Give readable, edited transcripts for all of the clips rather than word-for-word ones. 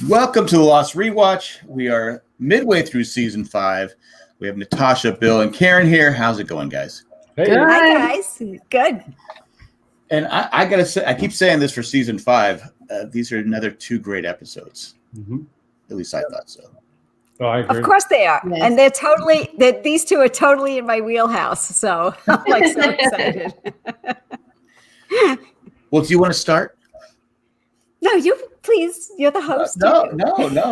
Welcome to the Lost Rewatch. We are midway through season 5. We have Natasha, Bill, and Karen here. How's it going, guys? Hey. Good. Hi, guys. Good. And I gotta say, I keep saying this for season 5. These are another 2 great episodes. Mm-hmm. At least I thought so. Oh, I agree. Of course they are. Yes. And these two are totally in my wheelhouse. So I'm like so excited. Well, do you want to start? No, you please. You're the host. No.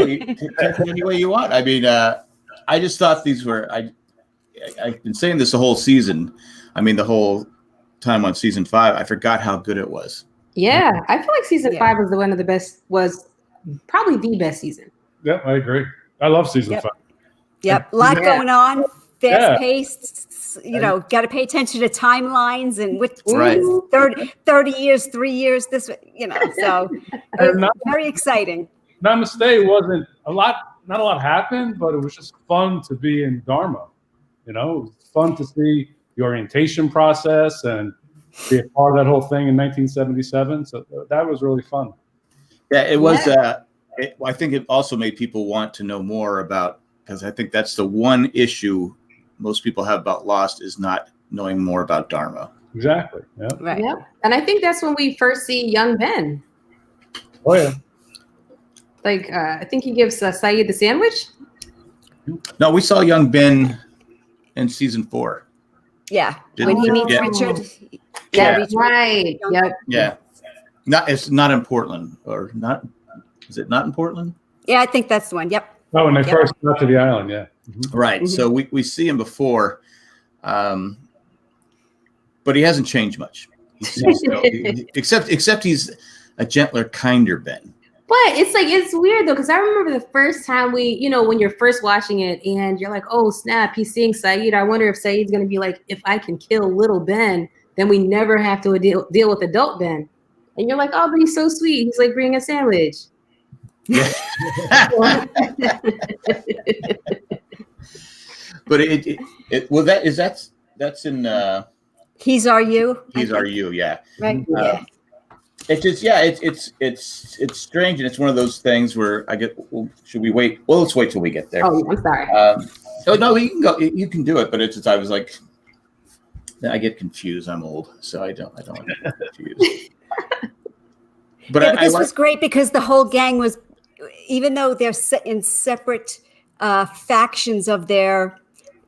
You take it any way you want. I mean, I just thought these were. I've been saying this the whole season. I mean, the whole time on season 5. I forgot how good it was. Yeah, I feel like season 5 was one of the best. Was probably the best season. Yep, I agree. I love season 5. Yep. A lot going on. Yeah. Fast paced. Got to pay attention to timelines and which Right. 30 years, 3 years. So it's very exciting. Namaste wasn't a lot. Not a lot happened, but it was just fun to be in Dharma. It was fun to see the orientation process and be a part of that whole thing in 1977. So that was really fun. Yeah, it was. I think it also made people want to know more about, because I think that's the one issue most people have about Lost is not knowing more about Dharma. Exactly. Yeah. Right. Yep. And I think that's when we first see young Ben. Oh yeah. Like I think he gives Saeed the sandwich. No, we saw young Ben in season 4. Yeah. Didn't When he we? meets Yeah. Richard. Yeah. That's right. Yep. Yeah. It's not in Portland, or not. Is it not in Portland? Yeah, I think that's the one. Yep. Oh, when they first got to the island, yeah. Mm-hmm. Right. Mhm. So we see him before, but he hasn't changed much. Except he's a gentler, kinder Ben. But it's weird though, because I remember the first time when you're first watching it and you're like, oh snap, he's seeing Saeed. I wonder if Saeed's gonna be like, if I can kill little Ben, then we never have to deal with adult Ben. And you're like, oh, but he's so sweet. He's like bringing a sandwich. Yeah. But that's in He's Are You. He's Are You, yeah. Right. Yeah. It's strange, and it's one of those things where should we wait? Well, let's wait till we get there. Oh, I'm sorry. No, you can go. You can do it, but I was like, I get confused. I'm old, so I don't want to get confused. But This was great because the whole gang was, even though they're in separate factions of their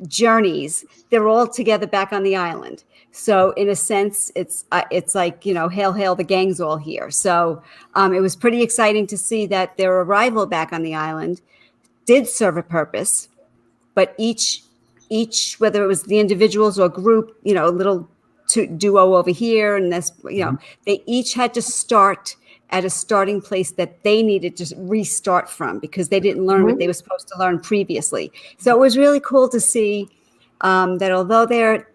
journeys, they're all together back on the island. So in a sense, it's like, hail, hail, the gang's all here. So it was pretty exciting to see that their arrival back on the island did serve a purpose, but each, whether it was the individuals or group, a little duo over here and this, they each had to start at a starting place that they needed to restart from because they didn't learn what they were supposed to learn previously. So it was really cool to see that although they're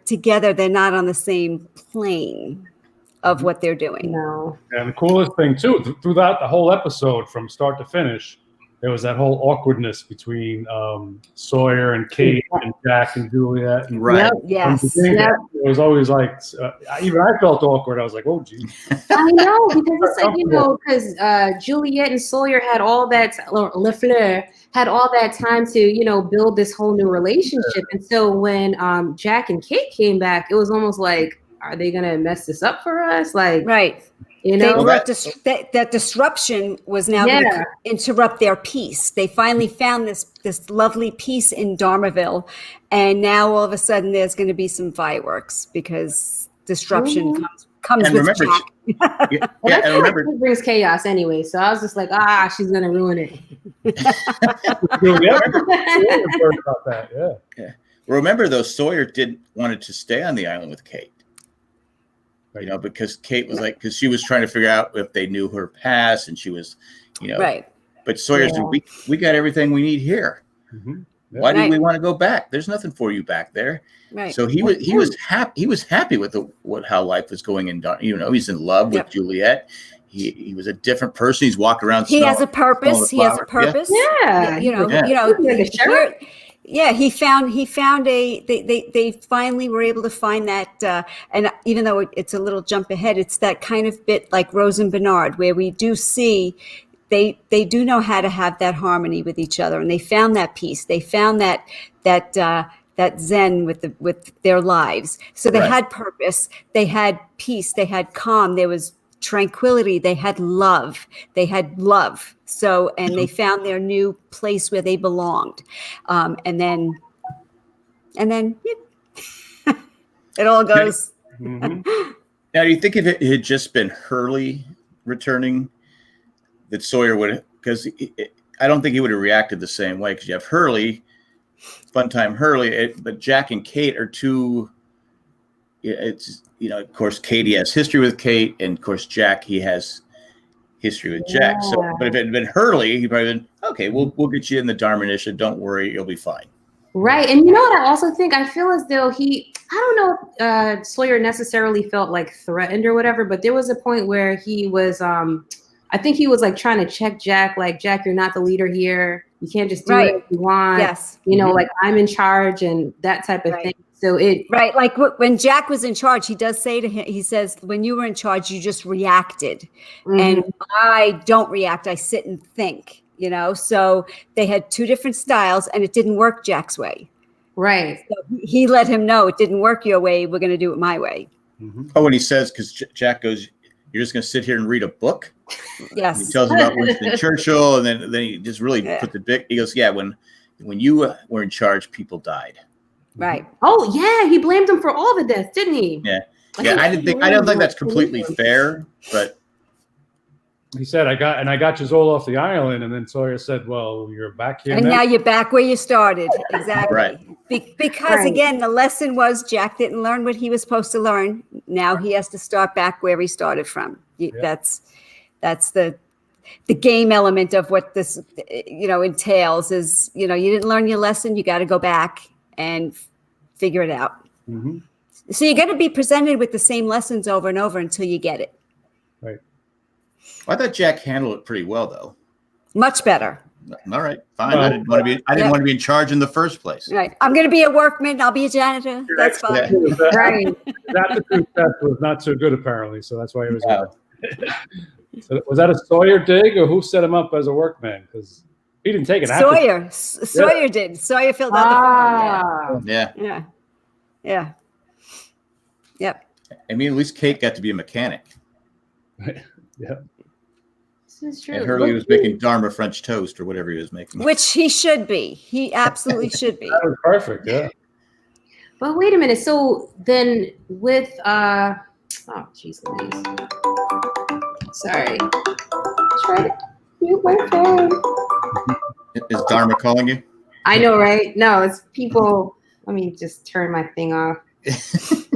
together, they're not on the same plane of what they're doing. No. And the coolest thing too, throughout the whole episode, from start to finish, there was that whole awkwardness between Sawyer and Kate and Jack and Juliet. And right. Yes. It was always like, even I felt awkward. I was like, oh, geez. I know, because it's like, because Juliet and Sawyer had all that, or LaFleur had all that time to, build this whole new relationship. And so when Jack and Kate came back, it was almost like, are they going to mess this up for us? Like, right. That disruption was now going to interrupt their peace. They finally found this lovely peace in Dharmaville, and now all of a sudden there's going to be some fireworks because disruption comes and with remember, Jack. and remember, it brings chaos anyway. So I was just like, she's going to ruin it. About that, yeah. Remember though, Sawyer wanted to stay on the island with Kate. Because Kate was because she was trying to figure out if they knew her past, and she was, right. But Sawyer said, we got everything we need here. Mm-hmm. Yeah. Why do we want to go back? There's nothing for you back there. Right. So he was happy. He was happy with how life was going in. He's in love with Juliet. He was a different person. He's walking around. He has a purpose. He has a purpose. Yeah. He found they finally were able to find that, and even though it's a little jump ahead, it's that kind of bit like Rose and Bernard, where we do see they do know how to have that harmony with each other, and they found that peace. They found that zen with their lives. So they had purpose, they had peace, they had calm, there was tranquility, they had love. So, and they found their new place where they belonged. And then it all goes. Mhm. Now, do you think if it had just been Hurley returning, that Sawyer would? Because I don't think he would have reacted the same way. Because you have Hurley, Funtime Hurley, but Jack and Kate are two. It's of course, Katie has history with Kate, and of course, Jack he has history with Jack. So, but if it had been Hurley, he probably been okay. We'll get you in the Dharma initiative. Don't worry, you'll be fine. Right. And you know what I also think? I feel as though I don't know if Sawyer necessarily felt like threatened or whatever, but there was a point where he was, I think he was like trying to check Jack, like, Jack, you're not the leader here. You can't just do what you want. Yes. Like I'm in charge and that type of thing. So like when Jack was in charge, he does say to him, he says, when you were in charge, you just reacted. And I don't react. I sit and think. So they had two different styles, and it didn't work Jack's way. Right. So he let him know it didn't work your way. We're going to do it my way. Oh, and he says, because Jack goes, "You're just going to sit here and read a book." Yes. And he tells him about Winston Churchill, and then he just really put the big. He goes, "Yeah, when you were in charge, people died." Right. Oh yeah, he blamed him for all the deaths, didn't he? Yeah. I don't think that's completely fair, but. He said, I got you all off the island. And then Sawyer said, well, you're back here and now you're back where you started. Exactly. Right. Because again, the lesson was Jack didn't learn what he was supposed to learn. Now he has to start back where he started from. That's the game element of what this, entails is, you didn't learn your lesson. You got to go back and figure it out. Mm-hmm. So you're going to be presented with the same lessons over and over until you get it. Right. I thought Jack handled it pretty well, though. Much better. All right, fine. I didn't want to be in charge in the first place. Right. I'm going to be a workman. I'll be a janitor. That's fine. Right. That aptitude test was not so good, apparently. So that's why he was. So was that a Sawyer dig, or who set him up as a workman? Because he didn't take it. Sawyer did. Sawyer filled out the form. Yeah. Yep. I mean, at least Kate got to be a mechanic. Yeah. This is true. And Hurley was making Dharma French toast or whatever he was making. Which he should be. He absolutely should be. That was perfect. Yeah. But wait a minute. So then with oh jeez Louise. Sorry. Try to mute my phone. Is Dharma calling you? I know, right? No, it's people. Let me just turn my thing off.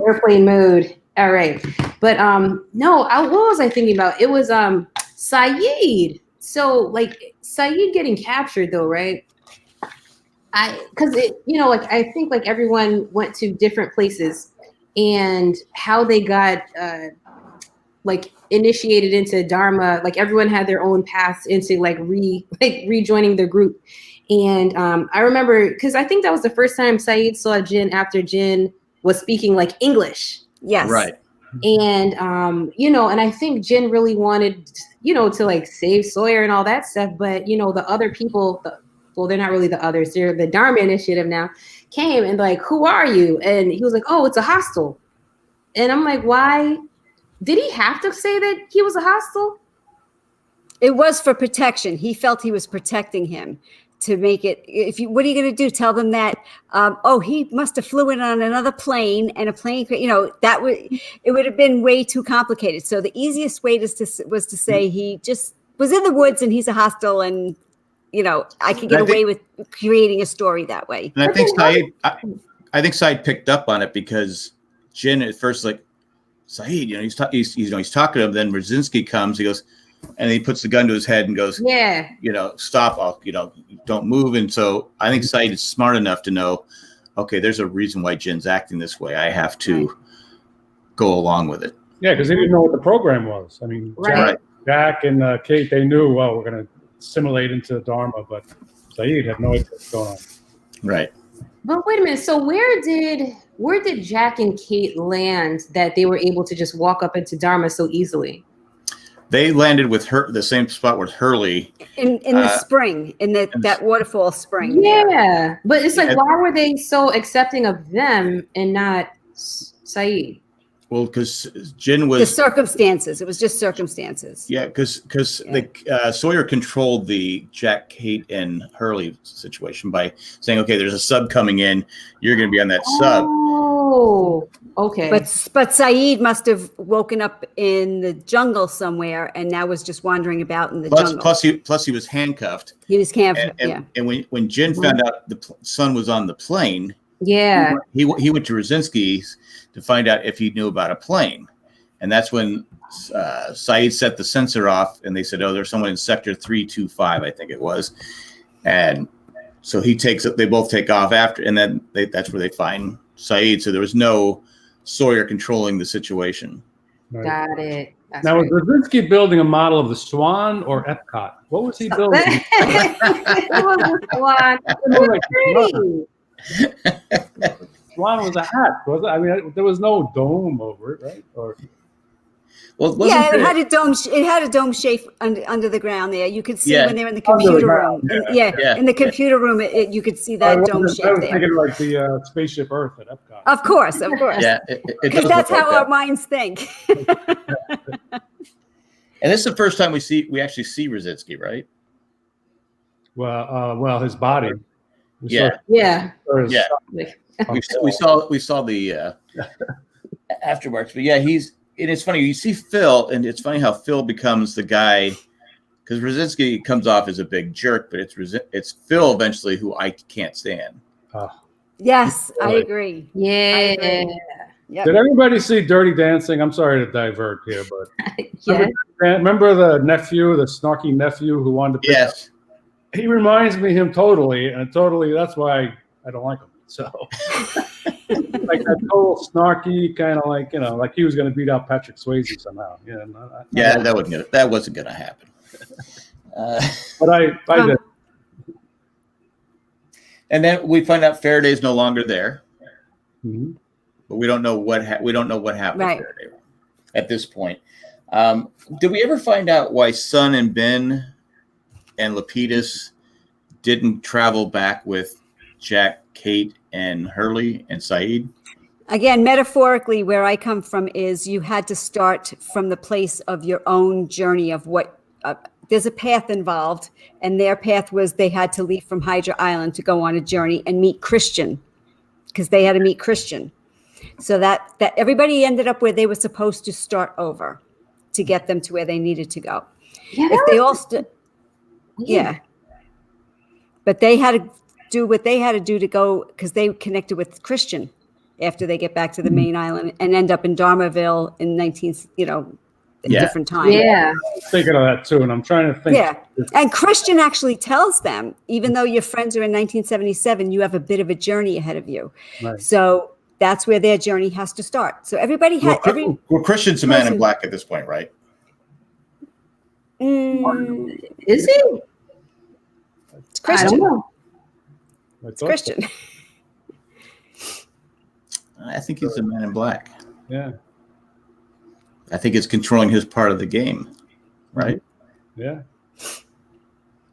Airplane mode. All right. But no, what was I thinking about? It was Saeed. So like Saeed getting captured though, right? Because I think like everyone went to different places, and how they got like initiated into Dharma, like everyone had their own paths into rejoining the group. And I remember, because I think that was the first time Saeed saw Jin after Jin was speaking like English. Yes. Right. And and I think Jin really wanted to like save Sawyer and all that stuff, but the other people, they're not really the others, they're the Dharma initiative now, came and like, who are you? And he was like, oh, it's a hostel. And I'm like, why did he have to say that he was a hostel? It was for protection. He felt he was protecting him to make it. What are you going to do? Tell them that, he must have flew in on another plane, and a plane, it would have been way too complicated. So the easiest way was to say he just was in the woods and he's a hostel, and I could get away with creating a story that way. And I think Saeed picked up on it, because Jin at first like, Saeed, he's talking to him. Then Brzezinski comes. He goes, and he puts the gun to his head and goes, yeah, stop, don't move. And so I think Saeed is smart enough to know, okay, there's a reason why Jin's acting this way. I have to go along with it. Yeah, because they didn't know what the program was. I mean, Jack and Kate, they knew, well, we're going to assimilate into Dharma, but Saeed had no idea what's going on. Right. But wait a minute. So where did Jack and Kate land that they were able to just walk up into Dharma so easily? They landed with the same spot with Hurley. In the spring, in that waterfall spring. Yeah, but it's like, why were they so accepting of them and not Saeed? Well, because Jin was the circumstances. It was just circumstances. Yeah, because Sawyer controlled the Jack, Kate, and Hurley situation by saying, "Okay, there's a sub coming in. You're going to be on that sub." Oh, okay. But Saeed must have woken up in the jungle somewhere, and now was just wandering about in the jungle. Plus, he was handcuffed. He was handcuffed. And when Jin found out the son was on the plane, he went to Rosinski's to find out if he knew about a plane, and that's when Saeed set the sensor off, and they said, "Oh, there's someone in sector 325, I think it was," and so they both take off after, and then that's where they find Saeed. So there was no Sawyer controlling the situation. Right. Got it. That's now, right. was Brzezinski building a model of the Swan or Epcot? What was he building? It was the Swan. It was pretty. Swan was a hat, was it? I mean, there was no dome over it, right? Or it had a dome. It had a dome shape under the ground there. You could see when they were in the computer room. In the computer room, you could see that dome shape I was there. thinking like the Spaceship Earth at Epcot. Of course. Yeah, because that's how our minds think. And this is the first time we actually see Rosinski, right? Well, his body. We saw the aftermarks, but and it's funny, you see Phil, and it's funny how Phil becomes the guy, because Rosinski comes off as a big jerk, but it's Phil eventually who I can't stand. Yes, I agree. Yeah. Yep. Did everybody see Dirty Dancing? I'm sorry to divert here, but remember the snarky nephew who wanted to pick up? He reminds me of him totally, and that's why I don't like him. So, like that total snarky kind of like he was going to beat out Patrick Swayze somehow. That wasn't going to happen. But I did. And then we find out Faraday's no longer there, but we don't know what happened to Faraday at this point. Did we ever find out why Sun and Ben and Lapidus didn't travel back with Jack, Kate, and Hurley and Saeed? Again, metaphorically, where I come from is you had to start from the place of your own journey of what there's a path involved, and their path was they had to leave from Hydra Island to go on a journey and meet Christian, because they had to meet Christian. So that everybody ended up where they were supposed to start over to get them to where they needed to go. If they all but they had to do what they had to do to go, because they connected with Christian after they get back to the main island and end up in Dharmaville in different time. Yeah. I'm thinking of that too, and I'm trying to think. Yeah. And Christian actually tells them, even though your friends are in 1977, you have a bit of a journey ahead of you. Right. So that's where their journey has to start. So everybody had Christian's a man in black at this point, right? Is he? It's Christian. I don't know. It's Christian. I think he's a man in black. Yeah. I think it's controlling his part of the game, right? Yeah.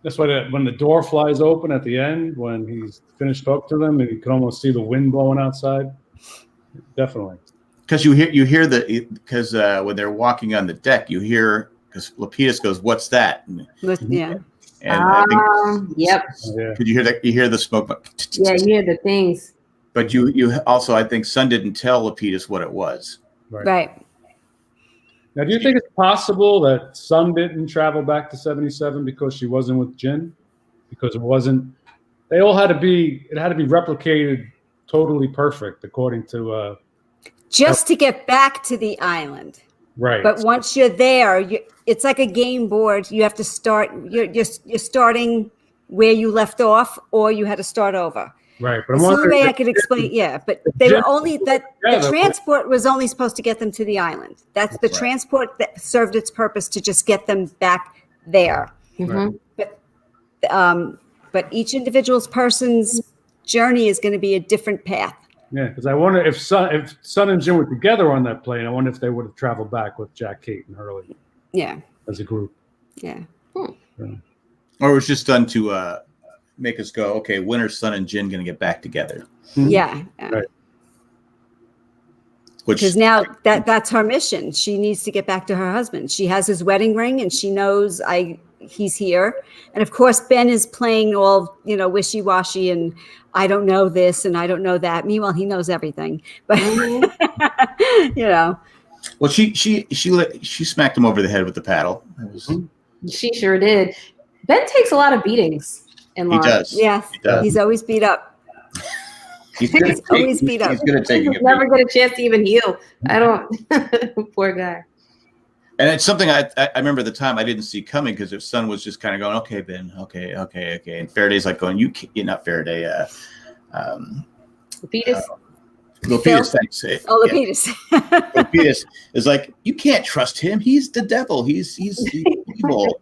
That's why when the door flies open at the end, when he's finished talking to them, and you can almost see the wind blowing outside. Definitely. Because when they're walking on the deck, you hear, because Lapidus goes, "What's that?" And I think, yep. Could you hear that? You hear the smoke. Yeah, you hear the things. But you also, I think, Sun didn't tell Lapidus what it was. Right. Now, do you think it's possible that Sun didn't travel back to 77 because she wasn't with Jin? Because it wasn't. It had to be replicated totally perfect according to. Just to get back to the island. Right. But once you're there, it's like a game board. You have to start. You're starting where you left off, or you had to start over. Right. But the only way I could explain. Yeah, but they were only the transport was only supposed to get them to the island. That's the transport that served its purpose to just get them back there. Mm-hmm. But each individual person's journey is going to be a different path. Yeah, because I wonder if Sun and Jin were together on that plane, I wonder if they would have traveled back with Jack, Kate, and Hurley. Yeah. as a group. Yeah. Or it was just done to make us go, okay, when are Sun and Jin going to get back together? Yeah. Right. Because now that's her mission. She needs to get back to her husband. She has his wedding ring, and she knows he's here. And of course, Ben is playing all wishy-washy, and I don't know this and I don't know that. Meanwhile, he knows everything. But Well, she smacked him over the head with the paddle. She sure did. Ben takes a lot of beatings in He Lost. does. Yes, He does. he's always beat up. He's always beat up. He's good at taking it. Never get a chance to even heal. I don't. Poor guy. And it's something I remember at the time I didn't see coming, because his son was just kind of going, okay, Ben, okay. And Faraday's like going, you're not Faraday. Petus. Lopetus, thanks. Lopetus. Lopetus is like, you can't trust him. He's the devil. He's evil.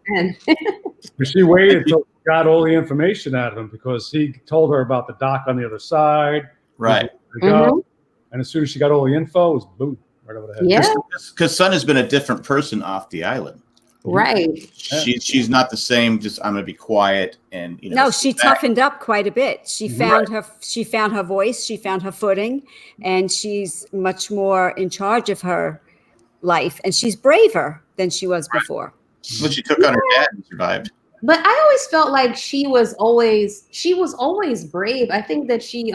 But she waited until she got all the information out of him, because he told her about the dock on the other side. Right. And as soon as she got all the info, it was boom, right over the head. Yeah. Because Sun has been a different person off the island. Right. She's not the same. Just, I'm going to be quiet and No, she toughened up quite a bit. She found her voice, she found her footing, and she's much more in charge of her life, and she's braver than she was before. But she took on her dad and survived. But I always felt like she was always brave. I think that she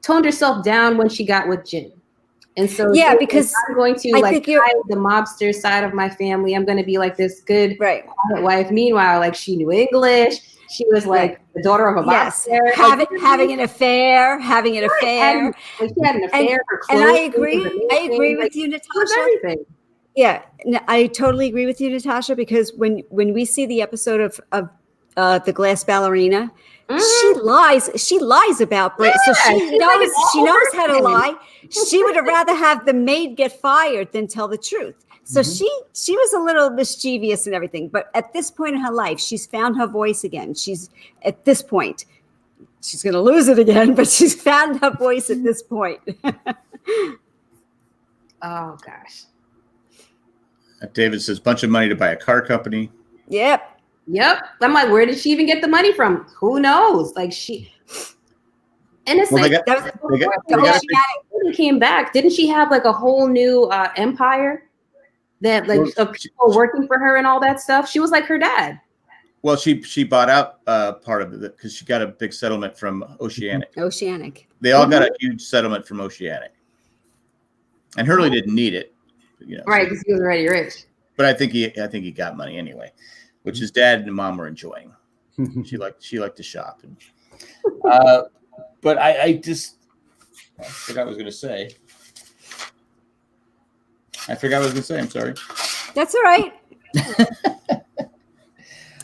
toned herself down when she got with Jin. And so because I'm going to hide the mobster side of my family. I'm going to be like this good quiet wife. Meanwhile, like, she knew English. She was like the daughter of a mobster. Having an affair. She had an affair. And I agree with you, Natasha. Yeah, I totally agree with you, Natasha, because when we see the episode of the Glass Ballerina, she lies about Brit. So she knows how to lie. She would have rather have the maid get fired than tell the truth. So she was a little mischievous and everything, but at this point in her life, she's found her voice again. She's at this point, she's going to lose it again, but she's found her voice at this point. Oh gosh. David says, bunch of money to buy a car company. Yep. I'm like, where did she even get the money from? Who knows? Like, and it's she came back. Didn't she have like a whole new empire that of people working for her and all that stuff? She was like her dad. Well, she bought out part of it because she got a big settlement from Oceanic. They all got a huge settlement from Oceanic, and Hurley didn't need it. Right, because he was already rich. But I think he got money anyway, which his dad and mom were enjoying. She liked to shop, but I forgot what I was going to say. I'm sorry. That's all right.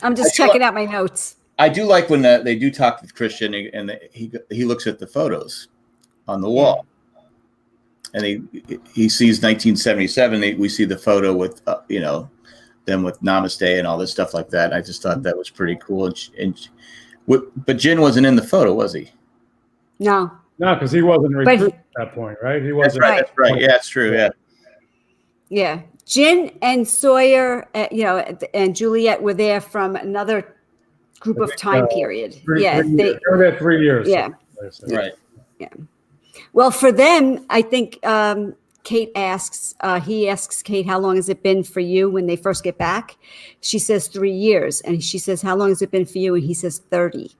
I'm just checking out my notes. I do like when they do talk with Christian, and he looks at the photos on the wall. And he sees 1977. We see the photo with them with Namaste and all this stuff like that. I just thought that was pretty cool. But Jin wasn't in the photo, was he? No, because he wasn't recruited at that point, right? He wasn't. That's right. Yeah, it's true. Yeah. Yeah, Jin and Sawyer, and Juliet were there from another group of time period. They were there 3 years. Yeah. Right. Yeah. Well, for them, I think he asks Kate, how long has it been for you when they first get back? She says 3 years. And she says, how long has it been for you? And he says 30.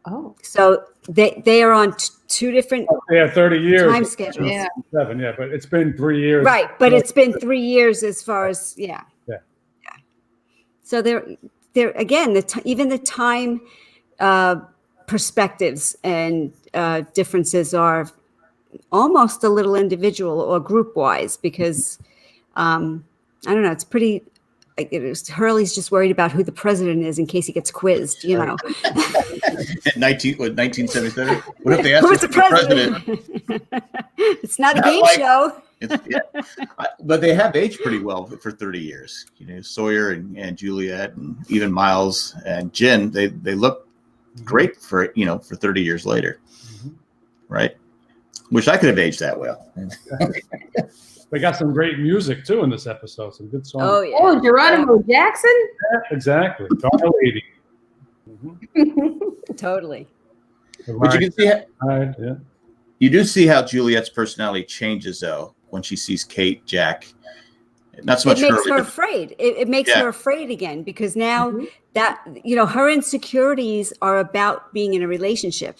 Oh. So they are on two different 30 years time schedules. Yeah. But it's been 3 years. Right. But it's been 3 years as far as, yeah. So they're again, even the time perspectives and differences are almost a little individual or group wise, because I don't know, it's pretty. Hurley's just worried about who the president is in case he gets quizzed, 1977. What if they ask who's the president? It's not a game show. But they have aged pretty well for 30 years. Sawyer and Juliet and even Miles and Jin, they look great for 30 years later. Right? Wish I could have aged that well. They got some great music too in this episode. Some good songs. Oh yeah. Oh, Geronimo Jackson. Yeah, exactly. Dark Lady. Totally. But you can see Yeah. you do see how Juliet's personality changes though when she sees Kate, Jack. Not so much It makes her. her afraid. It makes Yeah. her afraid again because now Mhm. that her insecurities are about being in a relationship.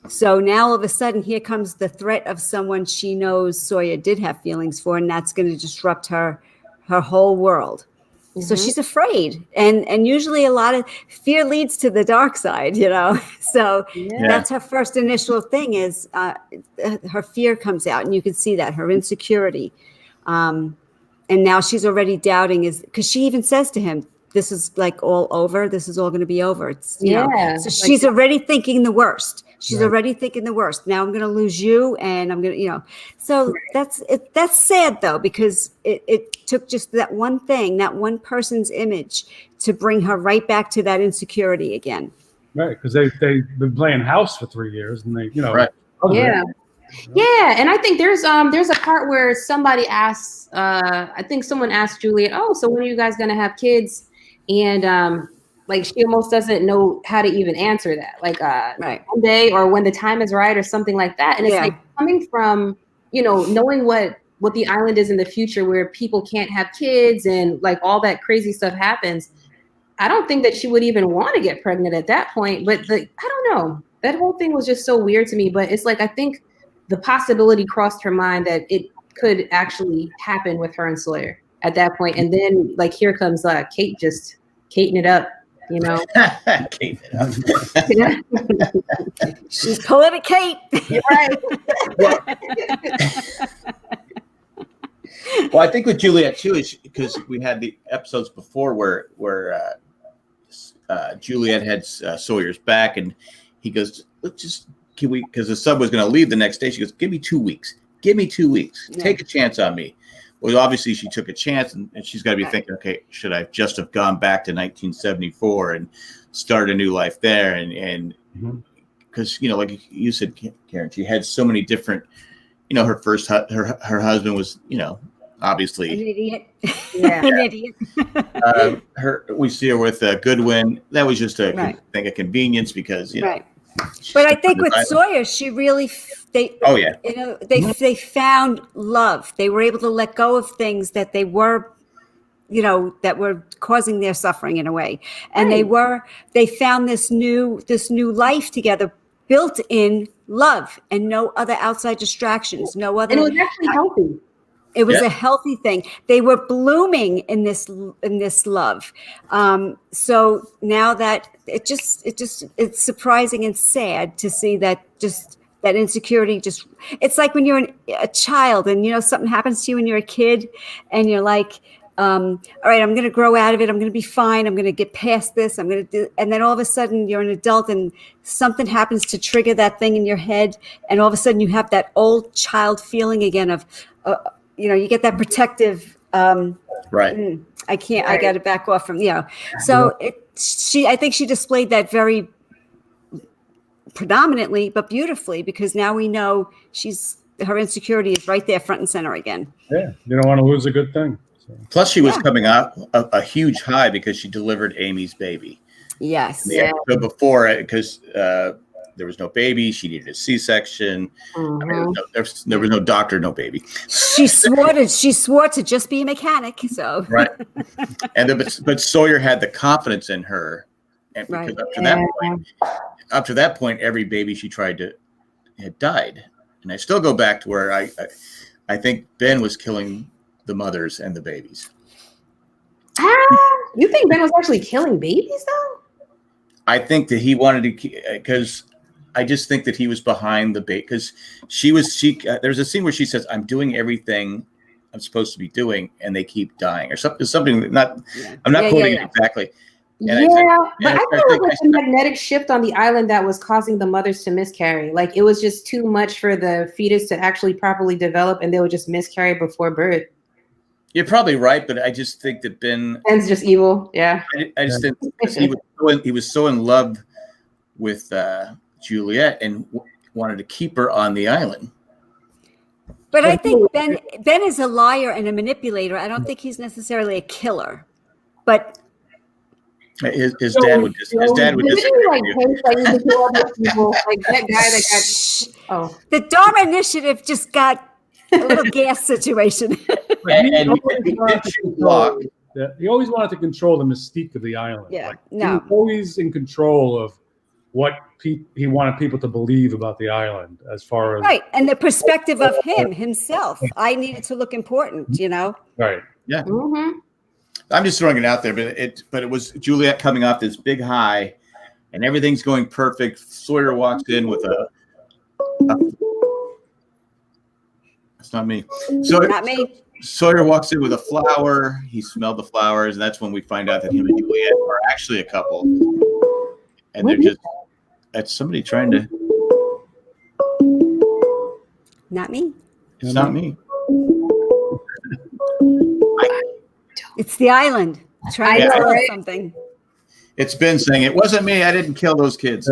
So now all of a sudden here comes the threat of someone she knows Sawyer did have feelings for, and that's going to disrupt her whole world. So Mhm. she's afraid, and usually a lot of fear leads to the dark side, So Yeah. that's her first initial thing is her fear comes out, and you can see that her insecurity, and now she's already doubting because she even says to him, "This is like all over. This is all going to be over." It's Yeah. So she's already thinking the worst. She's Right. already thinking the worst. Now I'm going to lose you, and I'm going to, So that's it. That's sad though, because it took just that one thing, that one person's image, to bring her right back to that insecurity again. Right, because they've been playing house for 3 years, and they, Right. Yeah. Yeah, and I think there's a part where somebody asks, I think someone asked Juliet, "Oh, so when are you guys gonna have kids?" And like she almost doesn't know how to even answer that, like Right. one day or when the time is right or something like that. And it's Yeah. like coming from knowing what the island is in the future, where people can't have kids and like all that crazy stuff happens. I don't think that she would even want to get pregnant at that point. But I don't know. That whole thing was just so weird to me. But it's like I think the possibility crossed her mind that it could actually happen with her and Sawyer at that point. And then like here comes Kate just Kating it up, Kate. She's pulling a Kate. You're right. Well, I think with Juliet too is because we had the episodes before where Juliet had Sawyer's back, and he goes, can we? Because the sub was going to leave the next day. She goes, "Give me 2 weeks. Give me 2 weeks. Yeah. Take a chance on me." Well, obviously she took a chance, and she's got to be thinking, okay, should I just have gone back to 1974 and start a new life there? And because like you said, Karen, she had so many different. Her first her husband was obviously An idiot. Yeah. An idiot. we see her with Goodwin. That was just a Right. thing of convenience because Right. But I think with Sawyer, she really they found love. They were able to let go of things that they were that were causing their suffering in a way, and they found this new life together, built in love and no other outside distractions, no other. And it was actually healthy. It was a healthy thing. They were blooming in this love. So now that it's surprising and sad to see that that insecurity it's like when you're a child and something happens to you when you're a kid and you're like, all right, I'm going to grow out of it. I'm going to be fine. I'm going to get past this. I'm going to do, and then all of a sudden you're an adult and something happens to trigger that thing in your head. And all of a sudden you have that old child feeling again of, you get that protective, right. I can't, I got to back off from, so I think she displayed that very predominantly, but beautifully, because now we know her insecurity is right there front and center again. Yeah. You don't want to lose a good thing. So. Plus she was coming out a huge high because she delivered Amy's baby. Yes. The episode before, because there was no baby, she needed a C-section. Mm-hmm. I mean, there was no doctor, no baby. She swore to just be a mechanic. So right, but Sawyer had the confidence in her, and because up to that point, every baby she tried to had died. And I still go back to where I think Ben was killing the mothers and the babies. You think Ben was actually killing babies though? I think that he wanted to, because I just think that he was behind the bait, because there's a scene where she says, "I'm doing everything I'm supposed to be doing," and they keep dying, or something. I'm not quoting it exactly. And but I thought it was a magnetic shift on the island that was causing the mothers to miscarry. Like it was just too much for the fetus to actually properly develop, and they would just miscarry before birth. You're probably right, but I just think that Ben's just evil. Yeah, I just think because he was so in love with Juliet and wanted to keep her on the island. But I think Ben is a liar and a manipulator. I don't think he's necessarily a killer. But his dad would disagree with you. Like that guy that got the Dharma Initiative just got a little gas situation. He always wanted to control the mystique of the island. Yeah, He was always in control of what he wanted people to believe about the island, as far as right, and the perspective of himself. I needed to look important, Right. Yeah. Mm-hmm. I'm just throwing it out there, but it was Juliet coming off this big high, and everything's going perfect. Sawyer walks in with a that's not me. Not me. Sawyer walks in with a flower. He smelled the flowers, and that's when we find out that him and Juliet are actually a couple. And they're just that's somebody trying to. Not me. It's not me. It's the island trying to tell us something. It's Ben saying it wasn't me. I didn't kill those kids.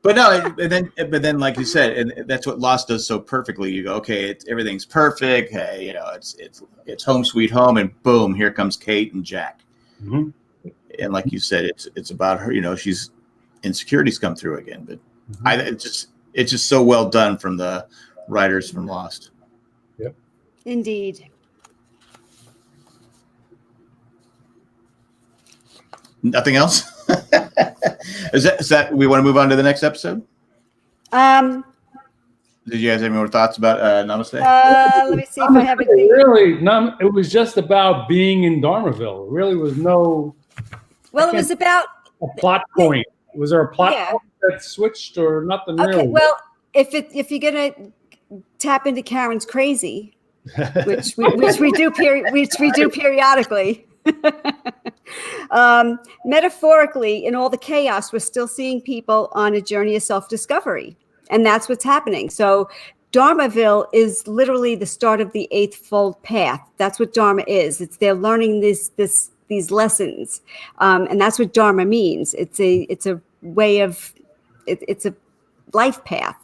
But no, but then, like you said, and that's what Lost does so perfectly. You go, okay, everything's perfect. Hey, it's home sweet home, and boom, here comes Kate and Jack. Mm-hmm. And like you said, it's about her. She's insecurities come through again. But it's just so well done from the writers from Lost. Yep. Indeed. Nothing else? Is that we want to move on to the next episode? Did you guys have any more thoughts about Namaste? Let me see if I have anything. Really, it was just about being in Dharmaville. It really was no. Well, it was about a plot point. Was there a plot point that switched or nothing really? Okay, well, if you're gonna tap into Karen's crazy, which we do periodically. Metaphorically, in all the chaos, we're still seeing people on a journey of self-discovery, and that's what's happening. So Dharmaville is literally the start of the eightfold path. That's what Dharma is. They're learning these lessons, and that's what Dharma means. It's a way of it's a life path.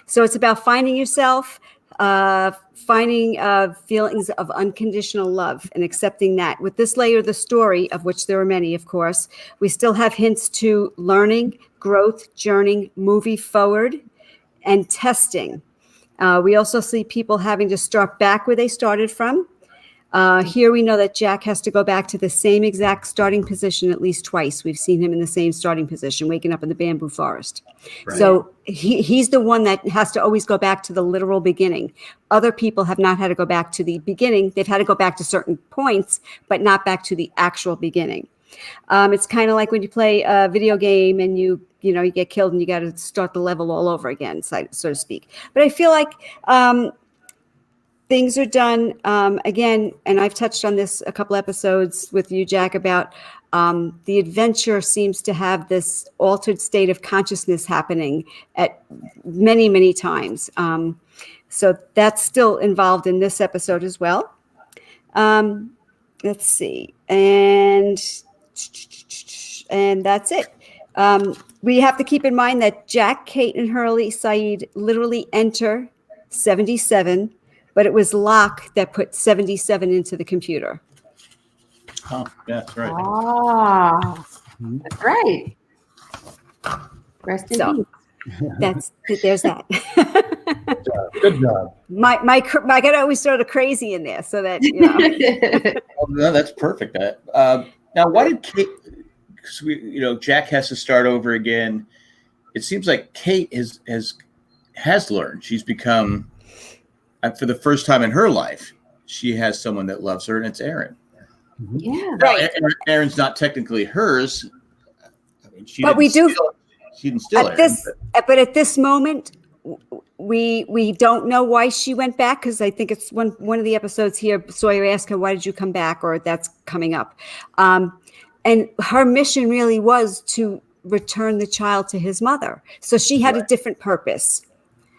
So it's about finding yourself, finding feelings of unconditional love and accepting that. With this layer of the story, of which there are many, of course, we still have hints to learning, growth, journeying, moving forward, and testing. We also see people having to start back where they started from. Here we know that Jack has to go back to the same exact starting position at least twice. We've seen him in the same starting position, waking up in the bamboo forest. Right. So he's the one that has to always go back to the literal beginning. Other people have not had to go back to the beginning. They've had to go back to certain points, but not back to the actual beginning. It's kind of like when you play a video game and you get killed and you got to start the level all over again, so to speak. But I feel like things are done again, and I've touched on this a couple episodes with you, Jack, about the adventure seems to have this altered state of consciousness happening at many, many times. So that's still involved in this episode as well. Let's see, and that's it. We have to keep in mind that Jack, Kate, and Hurley Saeed literally enter 77. But it was Locke that put 77 into the computer. Oh, yeah, that's right. Ah, that's right. Rest in peace. There's that. Good job. I got to always throw the crazy in there so that Well, no, that's perfect. Now, why did Kate? Because Jack has to start over again. It seems like Kate has learned. She's become. For the first time in her life, she has someone that loves her, and it's Aaron. Yeah, right. Aaron's not technically hers. I mean, she didn't steal Aaron. But at this moment, we don't know why she went back, because I think it's one of the episodes here. Sawyer asked her, "Why did you come back?" Or that's coming up. And her mission really was to return the child to his mother. So she had a different purpose.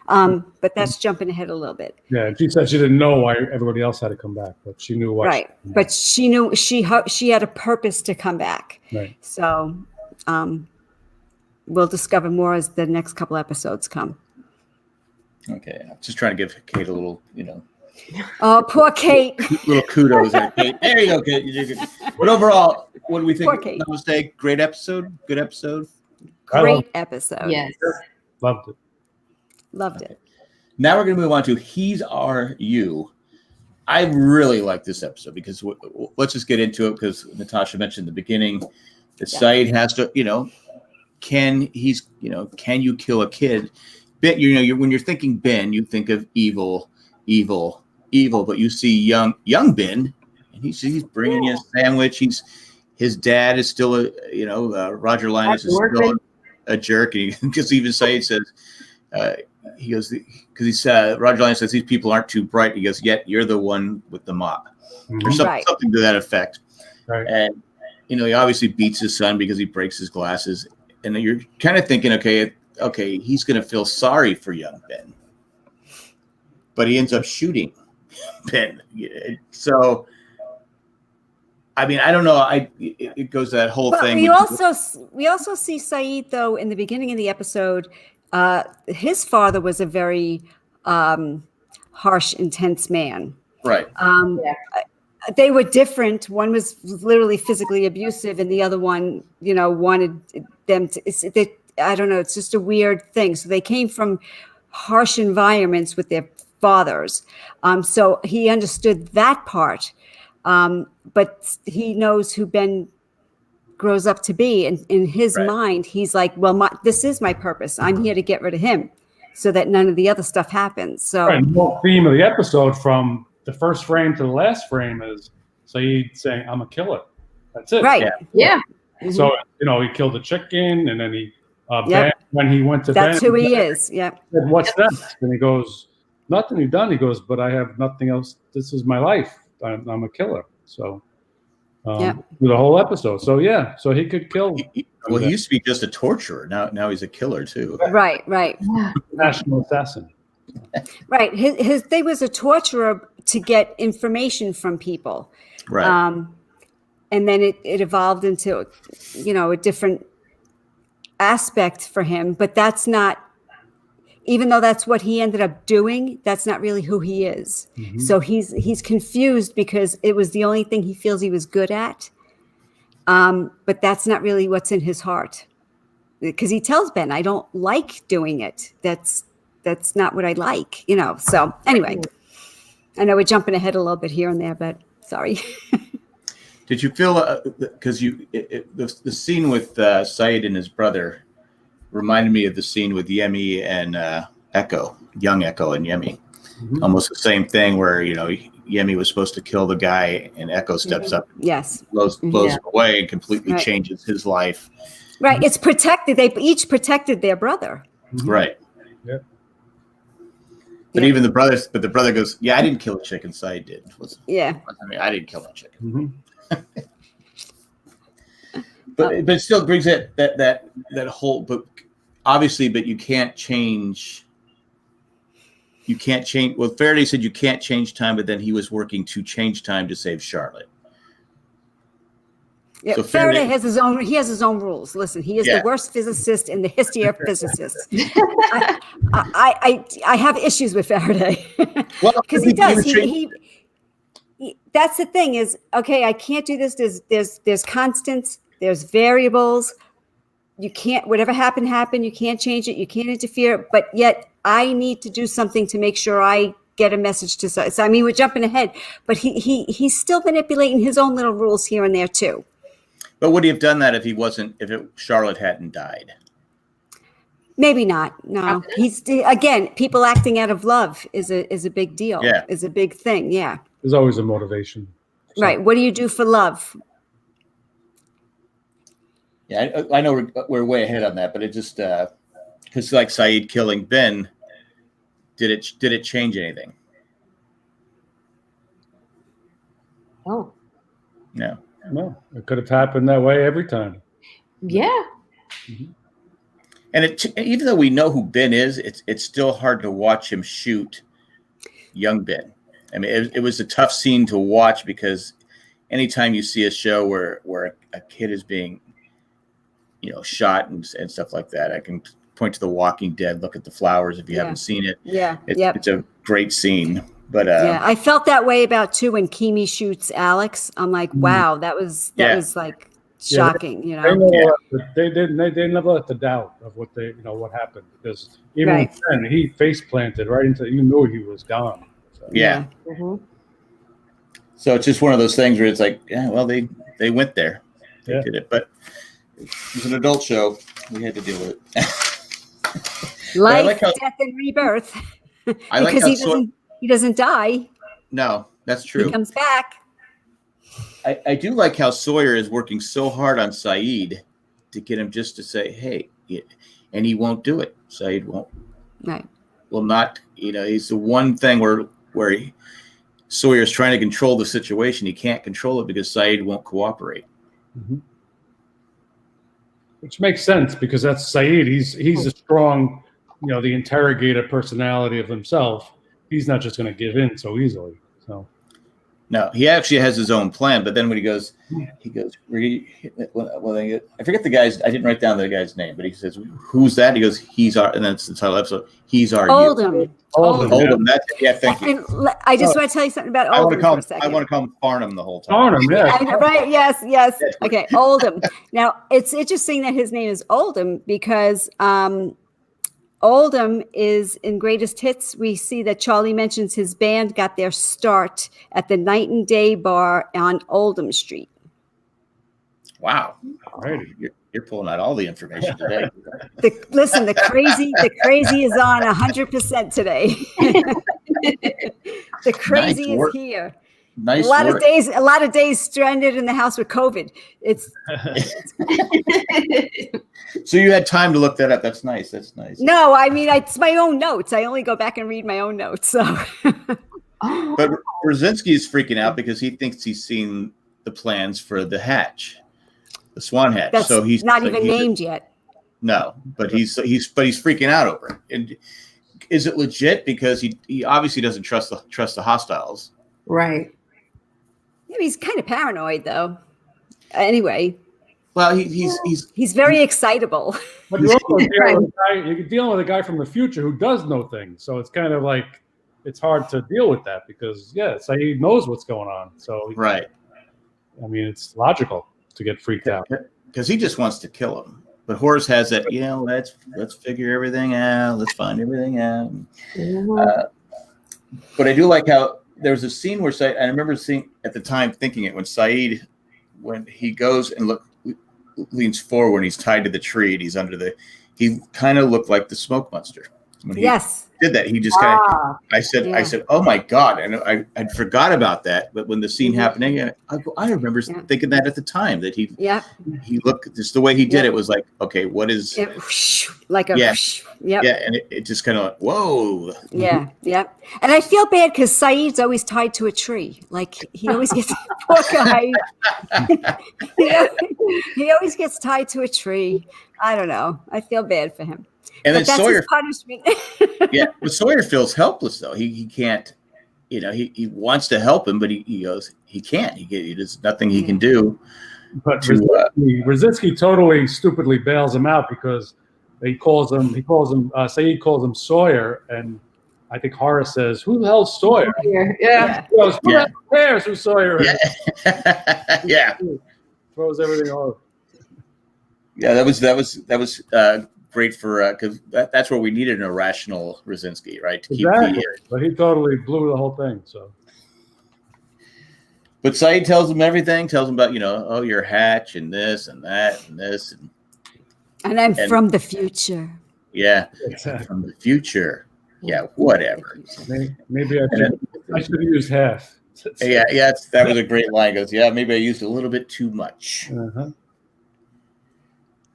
But that's jumping ahead a little bit. Yeah, she said she didn't know why everybody else had to come back, but she knew why. Right, but she knew she had a purpose to come back. Right. So we'll discover more as the next couple episodes come. Okay, I'm just trying to give Kate a little, Oh, poor Kate. little kudos at Kate. There you go, Kate. You did good. But overall, what do we think? Poor Kate. Namaste. Great episode. Good episode. Great episode. Yes. Loved it. Loved it. Now we're going to move on to He's Our You. I really like this episode because let's just get into it because Natasha mentioned in the beginning that Saeed has to, can you kill a kid? Ben, when you're thinking Ben, you think of evil, but you see young Ben, and he's bringing you a sandwich. His dad is still Roger Linus is still a jerk, because even Saeed says he goes because he said Roger Linus says these people aren't too bright. He goes, yet you're the one with the mop, or something to that effect. Right. And he obviously beats his son because he breaks his glasses, and then you're kind of thinking, okay, he's going to feel sorry for young Ben, but he ends up shooting Ben. So, I mean, I don't know. It goes to that whole thing. We also see Saeed though in the beginning of the episode. His father was a very harsh, intense man. Right. They were different. One was literally physically abusive, and the other one, wanted them to. I don't know. It's just a weird thing. So they came from harsh environments with their fathers. So he understood that part. But he knows who Ben grows up to be. And in his mind, he's like, well, this is my purpose. I'm here to get rid of him so that none of the other stuff happens. So the whole theme of the episode from the first frame to the last frame is Saeed saying, I'm a killer. That's it. Right. Yeah. Mm-hmm. So, he killed the chicken, and then he, Ben, when he went to that's Ben, who he is. Yeah. Said, what's next? And he goes, nothing you've done. He goes, but I have nothing else. This is my life. I'm a killer. So, through the whole episode. So, so he could kill. He used to be just a torturer. Now he's a killer too. Right. National assassin. Right. His thing was a torturer to get information from people. Right. And then it evolved into, a different aspect for him. But that's not, even though that's what he ended up doing, that's not really who he is. Mm-hmm. So he's confused because it was the only thing he feels he was good at. But that's not really what's in his heart. Because he tells Ben, I don't like doing it. That's not what I like, So anyway, I know we're jumping ahead a little bit here and there, but sorry. Did you feel because the scene with Saeed and his brother reminded me of the scene with Yemi and Echo, young Echo and Yemi, almost the same thing where Yemi was supposed to kill the guy and Echo steps up, and blows him away and completely changes his life. Right, it's protected. They each protected their brother. Right. Yeah. But even the brother goes, yeah, I didn't kill the chicken, Saeed did. I didn't kill that chicken. Mm-hmm. But it still brings it that whole. But obviously, you can't change. You can't change. Well, Faraday said you can't change time, but then he was working to change time to save Charlotte. Yeah, so Faraday has his own. He has his own rules. Listen, he is the worst physicist in the history of physicists. I have issues with Faraday because he does. He that's the thing is, okay, I can't do this. There's constants. There's variables. You can't. Whatever happened. You can't change it. You can't interfere. But yet, I need to do something to make sure I get a message to. So I mean, we're jumping ahead, but he's still manipulating his own little rules here and there too. But would he have done that if Charlotte hadn't died? Maybe not. No, he's again. People acting out of love is a big deal. Yeah, is a big thing. Yeah, there's always a motivation. So. Right. What do you do for love? Yeah, I know we're way ahead on that, but it just because like Saeed killing Ben, did it change anything? Oh, no. No, it could have happened that way every time. Yeah. Mm-hmm. And even though we know who Ben is, it's still hard to watch him shoot young Ben. I mean, it was a tough scene to watch because anytime you see a show where a kid is being, shot and stuff like that, I can point to The Walking Dead. Look at the flowers if you haven't seen it. Yeah. It's a great scene. But yeah, I felt that way about too when Kimi shoots Alex. I'm like, wow, that was like shocking. You know, they never let the doubt of what what happened, because even then he face planted right into, you knew he was gone. So. Yeah. Mm-hmm. So it's just one of those things where it's like, yeah, well, they went there, they did it, but it was an adult show. We had to deal with it. Life, death, and rebirth. Because he doesn't die. No, that's true. He comes back. I do like how Sawyer is working so hard on Saeed to get him just to say, hey, and he won't do it. Saeed won't. Right. Will not, he's the one thing where Sawyer's trying to control the situation. He can't control it because Saeed won't cooperate. Mm-hmm. Which makes sense, because that's Saeed. He's a strong, the interrogator personality of himself. He's not just going to give in so easily. So, no, he actually has his own plan. But then when he goes, well, I forget the guy's. I didn't write down the guy's name, but he says, "Who's that?" He goes, "He's our," and that's the title episode. He's our Oldham. Oldham. That's thank you. And I just want to tell you something about Oldham for a second. I want to call him Farnham the whole time. Farnham, yeah. Right? Yes. Okay, Oldham. Now it's interesting that his name is Oldham because Oldham is in Greatest Hits. We see that Charlie mentions his band got their start at the Night and Day Bar on Oldham Street. Wow. Alrighty. You're pulling out all the information today. The crazy is on 100% today. The crazy is here. Nice. A lot of days stranded in the house with COVID. So you had time to look that up. That's nice. No, I mean, it's my own notes. I only go back and read my own notes. So. But Brzezinski is freaking out because he thinks he's seen the plans for the hatch, the Swan hatch. That's so he's not even named yet. No, but he's freaking out over it. And is it legit? Because he obviously doesn't trust the hostiles. Right. Yeah, he's kind of paranoid, though. Anyway. Well, he's very excitable. But you're also dealing with a guy from the future who does know things, so it's kind of like it's hard to deal with that because Saeed knows what's going on. So right. I mean, it's logical to get freaked out because he just wants to kill him. But Horace has that, let's figure everything out. Let's find everything out. But I do like how there was a scene where I remember seeing at the time thinking it when he goes and leans forward and he's tied to the tree and he kind of looked like the smoke monster. When he did that, he just kind of, I said, oh my God. And I forgot about that. But when the scene happened, I remember thinking that at the time that he looked, just the way he did it was like, okay, what is like a, and it just kind of like, whoa. Yeah. And I feel bad because Saeed's always tied to a tree. Like he always gets, poor guy. He always gets tied to a tree. I don't know. I feel bad for him. And then that's Sawyer, his punishment. But Sawyer feels helpless though. He can't, he wants to help him, but he goes, he can't. There's nothing he can do. But Brzezinski totally stupidly bails him out because Saeed calls him Sawyer, and I think Horace says, "Who the hell's Sawyer?" Yeah. He goes, "Who cares who Sawyer is?" Yeah. Throws everything over. Yeah, that was great for because that's where we needed an irrational Brzezinski, right? To exactly. But he totally blew the whole thing. So, but Saeed tells him everything. Tells him about your hatch and this and that and this and I'm from the future. Yeah, from the future. Yeah, whatever. Maybe I should have used half. Yeah, that was a great line. Goes, maybe I used a little bit too much. Uh-huh.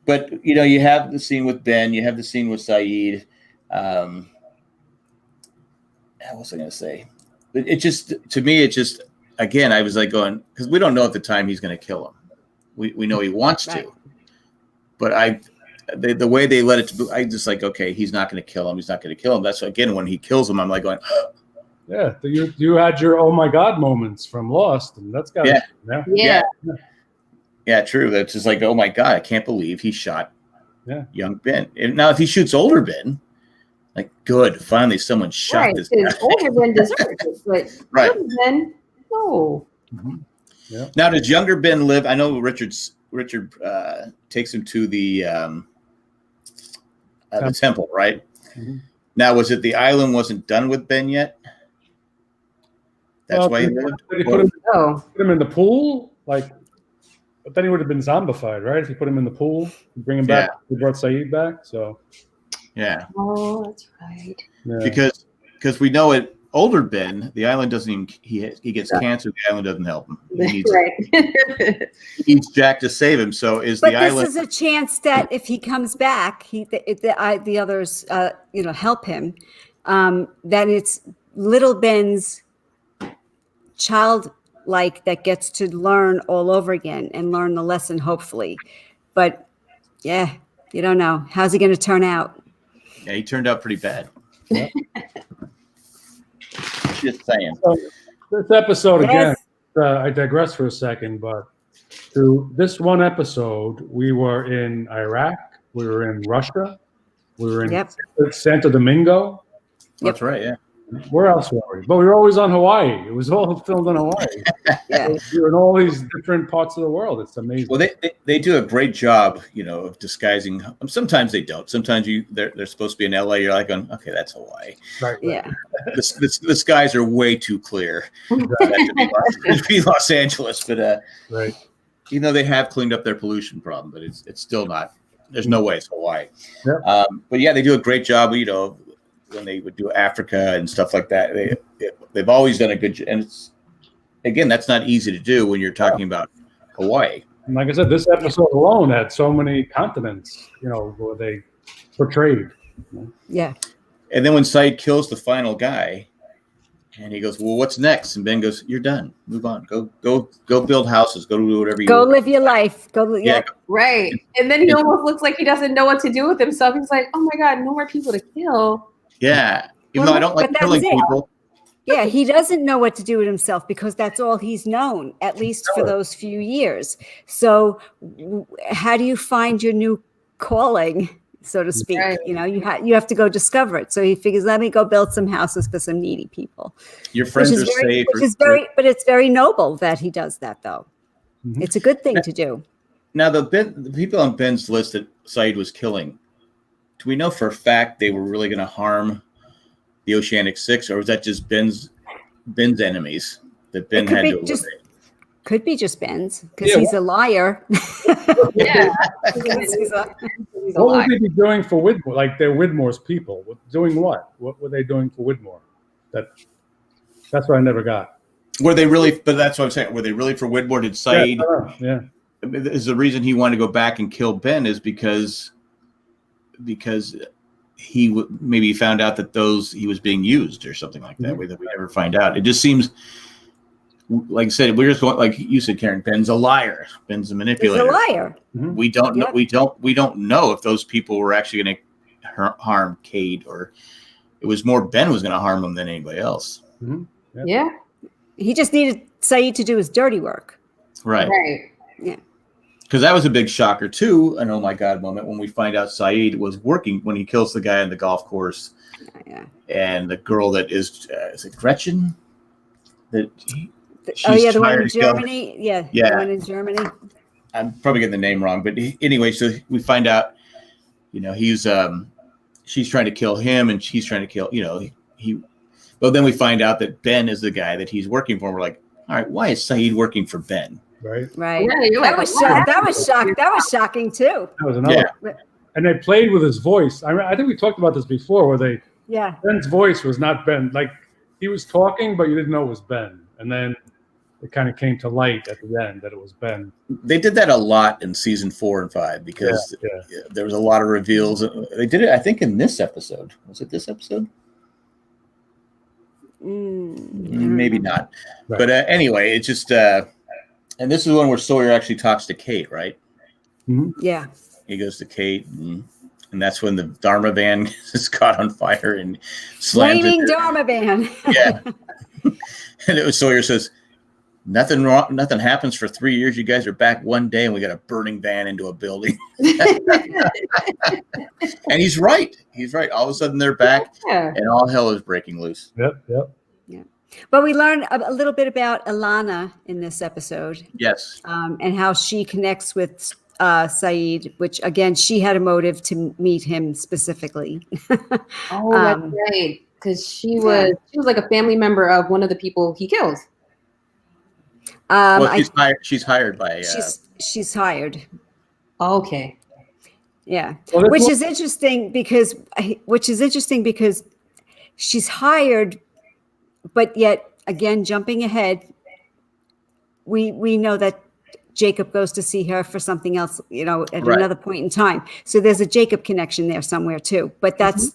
But you have the scene with Ben, you have the scene with Saeed. What was I going to say? But to me, again, I was like going, because we don't know at the time he's going to kill him. We know he wants to, but the way they let it to, I just like, okay, he's not going to kill him. He's not going to kill him. That's again when he kills him, I'm like going, yeah. You had your oh my God moments from Lost, and that's got Yeah, true. That's just like, oh my God, I can't believe he shot young Ben. And now, if he shoots older Ben, like, good, finally someone shot this guy. Older Ben deserves it, but Right. younger Ben, no. Mm-hmm. Yeah. Now, does younger Ben live? I know Richard takes him to the temple, right? Mm-hmm. Now, was it the island wasn't done with Ben yet? That's why he lived? Did he put him in the pool? Like, but then he would have been zombified, right? If you put him in the pool, bring him back, we brought Saeed back. So, yeah. Oh, that's right. Yeah. Because we know it. Older Ben, the island doesn't even. He gets cancer. The island doesn't help him. He needs Jack to save him. So But the island? this is a chance that if he comes back, the others, help him. Then it's little Ben's childlike that gets to learn all over again and learn the lesson, hopefully. But yeah, you don't know. How's he going to turn out? Yeah, he turned out pretty bad. Yeah. Just saying. So this episode Yes. again. I digress for a second, but through this one episode, we were in Iraq, we were in Russia, we were in Santo Domingo. That's right. Yeah. Where else were we? But we were always on Hawaii. It was all filmed in Hawaii. Yeah. We were in all these different parts of the world. It's amazing. Well, they do a great job, of disguising. Sometimes they don't. Sometimes they're supposed to be in LA. You're like, okay, that's Hawaii. Right. Yeah. The skies are way too clear to be Los Angeles, but right. They have cleaned up their pollution problem, but it's still not. There's no way it's Hawaii. Yeah. But yeah, they do a great job. When they would do Africa and stuff like that, they've always done a good job. And it's, again, that's not easy to do when you're talking about Hawaii. And like I said, this episode alone had so many continents, where they portrayed. Yeah. And then when Saeed kills the final guy, and he goes, "Well, what's next?" And Ben goes, "You're done. Move on. Go build houses. Go do whatever you Go want. live your life. Yeah. Right. And then he almost looks like he doesn't know what to do with himself. He's like, oh my God, no more people to kill. Yeah. Even though I don't like killing people. Yeah, he doesn't know what to do with himself because that's all he's known, at least for those few years. So how do you find your new calling, so to speak? Right. You have to go discover it. So he figures, let me go build some houses for some needy people. Your friends are safe. But it's very noble that he does that, though. Mm-hmm. It's a good thing to do. Now, the people on Ben's list that Saeed was killing, do we know for a fact they were really going to harm the Oceanic Six, or was that just Ben's enemies that Ben had to eliminate? Could be just Ben's, because he's a liar. Yeah. What would they be doing for Widmore? Like, they're Widmore's people. Doing what? What were they doing for Widmore? That's what I never got. Were they really? But that's what I'm saying. Were they really for Widmore? Did Saeed? Yeah. Is the reason he wanted to go back and kill Ben is because he maybe found out that he was being used or something like that. Way that we never find out. It just seems, like I said, we're just going, like you said, Karen. Ben's a liar. Ben's a manipulator. He's a liar. Mm-hmm. We don't know. We don't know if those people were actually going to harm Cade, or it was more Ben was going to harm him than anybody else. Mm-hmm. Yeah. He just needed Saeed to do his dirty work. Right. Yeah. Because that was a big shocker too, an oh my God moment when we find out Saeed was working when he kills the guy on the golf course. Yeah. And the girl that is it Gretchen? The one in Germany. Yeah. The one in Germany. I'm probably getting the name wrong, but anyway, so we find out, he's she's trying to kill him, and she's trying to kill, But then we find out that Ben is the guy that he's working for. And we're like, all right, why is Saeed working for Ben? Right. Yeah, that was shocking too. That was another. Yeah. And they played with his voice. I think we talked about this before, where Ben's voice was not Ben. Like, he was talking, but you didn't know it was Ben. And then it kind of came to light at the end that it was Ben. They did that a lot in season 4 and 5 because there was a lot of reveals. They did it, I think, in this episode. Was it this episode? Maybe not. Right. But anyway, it's just, and this is one where Sawyer actually talks to Kate, right? Mm-hmm. Yeah. He goes to Kate, and that's when the Dharma van is caught on fire and slams. Flaming Dharma van. Yeah. And Sawyer says, Nothing wrong. Nothing happens for 3 years. You guys are back one day, and we got a burning van into a building. And he's right. He's right. All of a sudden, they're back, and all hell is breaking loose. Yep. Yeah. But we learn a little bit about Ilana in this episode. Yes. And how she connects with Saeed, which again, she had a motive to meet him specifically. Oh, that's right. Because she was like a family member of one of the people he killed. Well, she's hired by. She's hired. Okay. Yeah, Well, which is interesting because she's hired, but yet again, jumping ahead, we know that Jacob goes to see her for something else, at another point in time. So there's a Jacob connection there somewhere too, but that's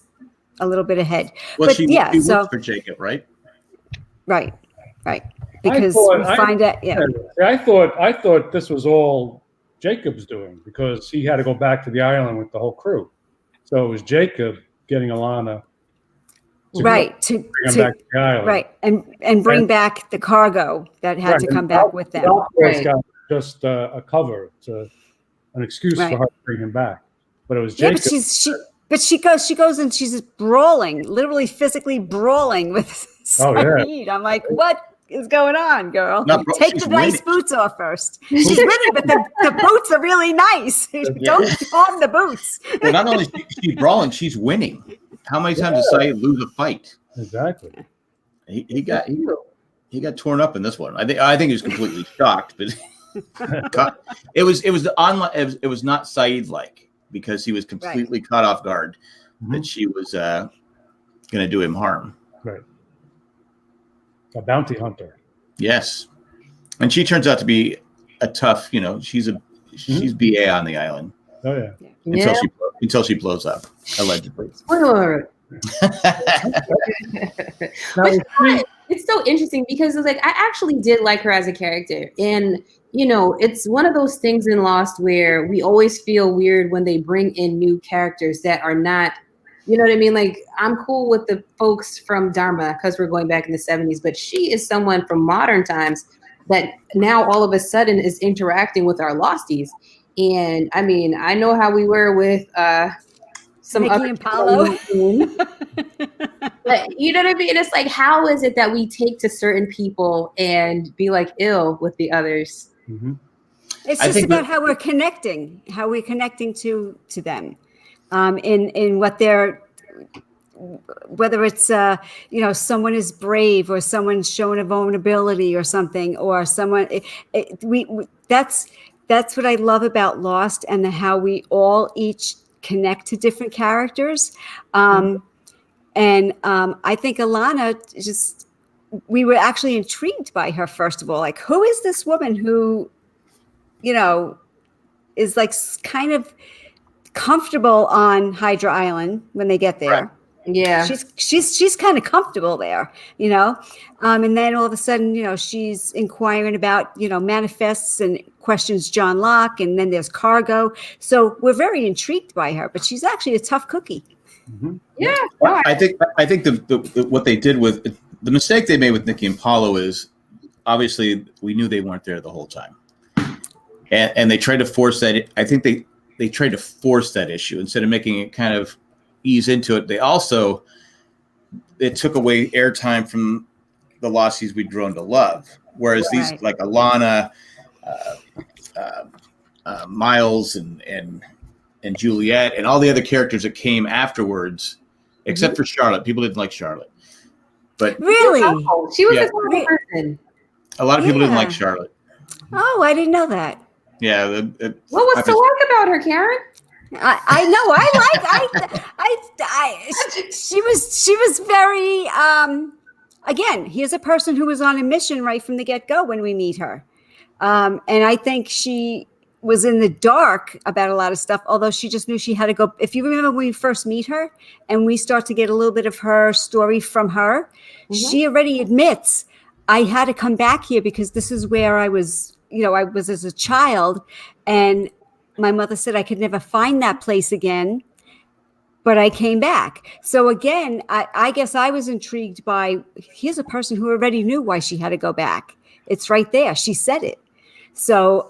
a little bit ahead. Well, but she works for Jacob, right? Right. Because we find out. Yeah. I thought this was all Jacob's doing because he had to go back to the island with the whole crew. So it was Jacob getting Ilana. To bring him back to the island. Right. And bring back the cargo that had to come back with them. Right. Got just a cover. It's an excuse for her to bring him back. But it was Jacob. But she goes and she's just brawling, literally physically brawling with Saeed. I'm like, what is going on, girl? Take the nice boots off first. She's winning, but the boots are really nice. Don't harm the boots. Well, not only is she brawling, she's winning. How many times does Saeed lose a fight? Exactly. He got torn up in this one. I think he was completely shocked, but it was not Saeed like, because he was completely caught off guard that she was going to do him harm. Right. A bounty hunter. Yes. And she turns out to be a tough, she's BA on the island. Oh yeah. Until she blows up, allegedly. It's so interesting because it's like I actually did like her as a character, and it's one of those things in Lost where we always feel weird when they bring in new characters that are not, you know what I mean? Like, I'm cool with the folks from Dharma because we're going back in the 70s, but she is someone from modern times that now all of a sudden is interacting with our Losties. And I mean, I know how we were with some Nikki other and Paulo. But you know what I mean? It's like, how is it that we take to certain people and be like ill with the others? Mm-hmm. It's just about how we're connecting to them, in what they're, whether it's someone is brave or someone's showing a vulnerability or something, or someone. That's what I love about Lost, and how we all each connect to different characters. And I think Ilana we were actually intrigued by her, first of all. Like, who is this woman who, is like kind of comfortable on Hydra Island when they get there? Right. Yeah. She's kind of comfortable there, and then all of a sudden, she's inquiring about, manifests and questions John Locke, and then there's cargo. So we're very intrigued by her, but she's actually a tough cookie. Mm-hmm. Yeah. Well, I think the what they did with the mistake they made with Nikki and Paulo is, obviously we knew they weren't there the whole time, and they tried to force that. I think they tried to force that issue instead of making it kind of ease into it. It took away airtime from the Losties we'd grown to love, whereas these like Ilana, Miles, and Juliet, and all the other characters that came afterwards, except for Charlotte. People didn't like Charlotte, but really, she was a horrible person. A lot of people didn't like Charlotte. Oh, I didn't know that. Yeah. What was to like about her, Karen? I know. She was very. Again, here's a person who was on a mission right from the get-go when we meet her, and I think she was in the dark about a lot of stuff, although she just knew she had to go. If you remember when we first meet her and we start to get a little bit of her story from her, she already admits, I had to come back here because this is where I was, I was as a child, and my mother said I could never find that place again, but I came back. So again, I guess I was intrigued by, here's a person who already knew why she had to go back. It's right there. She said it. So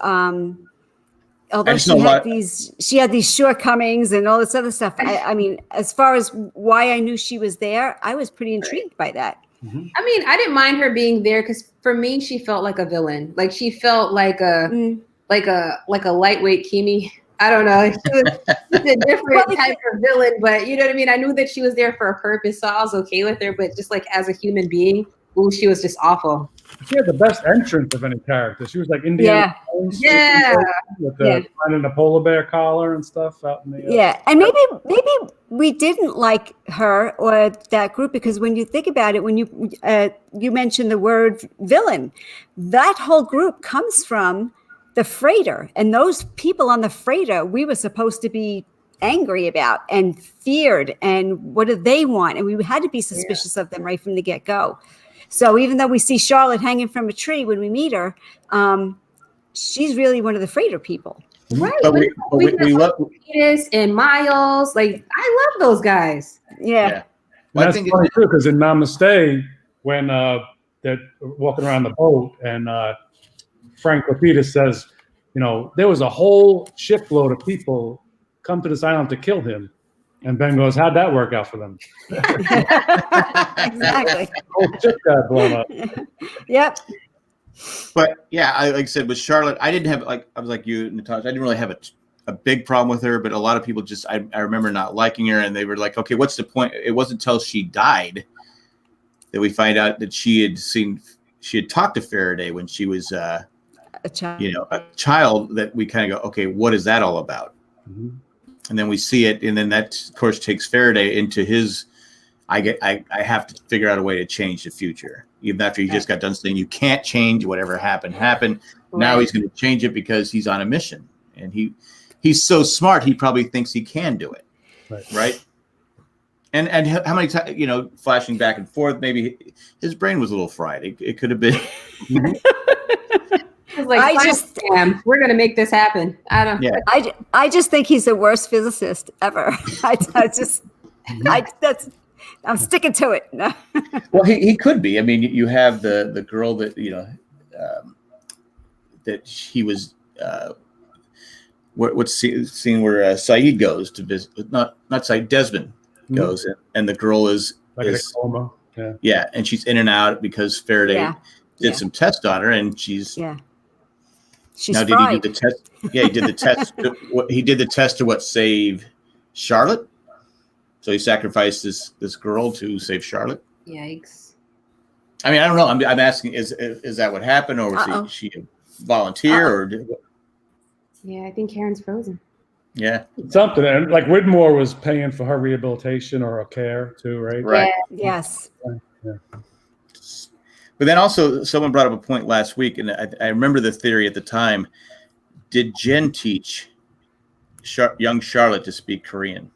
although she had these shortcomings and all this other stuff, I mean, as far as why I knew she was there, I was pretty intrigued by that. Mm-hmm. I mean, I didn't mind her being there because for me, she felt like a villain. Like she felt like a lightweight Kimi. I don't know. She was a different type of villain, but you know what I mean? I knew that she was there for a purpose, so I was okay with her. But just like as a human being, she was just awful. She had the best entrance of any character. She was like Indiana Jones, with finding the polar bear collar and stuff out in the and maybe we didn't like her or that group because when you think about it, when you mentioned the word villain, that whole group comes from the freighter, and those people on the freighter we were supposed to be angry about and feared, and what do they want, and we had to be suspicious of them right from the get-go. So even though we see Charlotte hanging from a tree when we meet her, she's really one of the freighter people. Right. But we love Penis and Miles. Like, I love those guys. Yeah. Well, that's funny too, because in Namaste, when they're walking around the boat and Frank Lapidus says, you know, there was a whole shipload of people come to this island to kill him. And Ben goes, how'd that work out for them? Exactly. Oh, shit got blown up. Yep. But yeah, like I said, with Charlotte, I didn't have I was like you, Natasha. I didn't really have a big problem with her, but a lot of people just I remember not liking her, and they were like, okay, what's the point? It wasn't until she died that we find out that she had talked to Faraday when she was a child, that we kind of go, okay, what is that all about? Mm-hmm. And then we see it, and then that, of course, takes Faraday into his. I have to figure out a way to change the future, even after he just got done saying you can't change whatever happened. Right. Now he's going to change it because he's on a mission, and he's so smart he probably thinks he can do it, right? And how many times, flashing back and forth, maybe his brain was a little fried. It could have been. We're gonna make this happen. I don't. Yeah. I just think he's the worst physicist ever. I'm sticking to it. Well, he could be. I mean, you have the girl that that he was. What's scene where Saeed goes to visit? Not Saeed. Desmond goes, and the girl is like in a coma. Yeah, and she's in and out because Faraday did some tests on her, and she's. She's now, fried. did he do the test? Yeah, he did the test. He did the test to save Charlotte. So he sacrificed this girl to save Charlotte. Yikes! I mean, I don't know. I'm asking: is that what happened, or was she a volunteer, or? Yeah, I think Karen's frozen. Yeah, something. And like Widmore was paying for her rehabilitation or her care too, right? Right. Yeah. Yes. Yeah. But then also someone brought up a point last week, and I remember the theory at the time. Did Jen teach young Charlotte to speak Korean?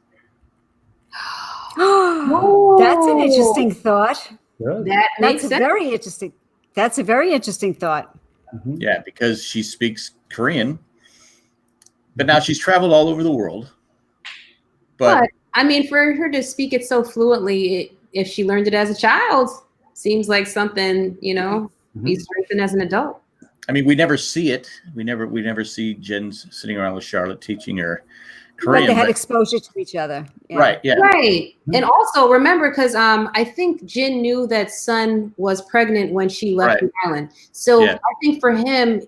That's an interesting thought. That's very interesting. That's a very interesting thought. Mm-hmm. Yeah, because she speaks Korean, but now she's traveled all over the world. But I mean, for her to speak it so fluently, if she learned it as a child, seems like something, be strengthened as an adult. I mean, we never see it. We never see Jen sitting around with Charlotte teaching her Korean. But they had exposure to each other. Yeah. Right. Yeah. Right. And also remember, because I think Jin knew that Sun was pregnant when she left the island. So I think for him,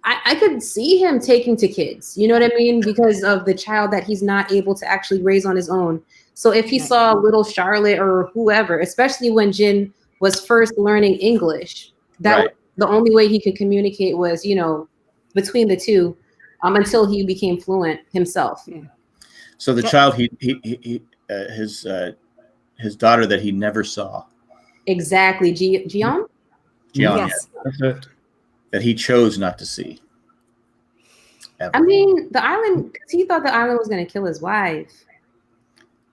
I could see him taking to kids. You know what I mean? Because of the child that he's not able to actually raise on his own. So if he saw little Charlotte or whoever, especially when Jin was first learning English, that was the only way he could communicate was, between the two, until he became fluent himself. Yeah. So the child, his daughter that he never saw. Exactly, Jion. Yes. That's it. That he chose not to see. Ever. I mean, the island, because he thought the island was going to kill his wife.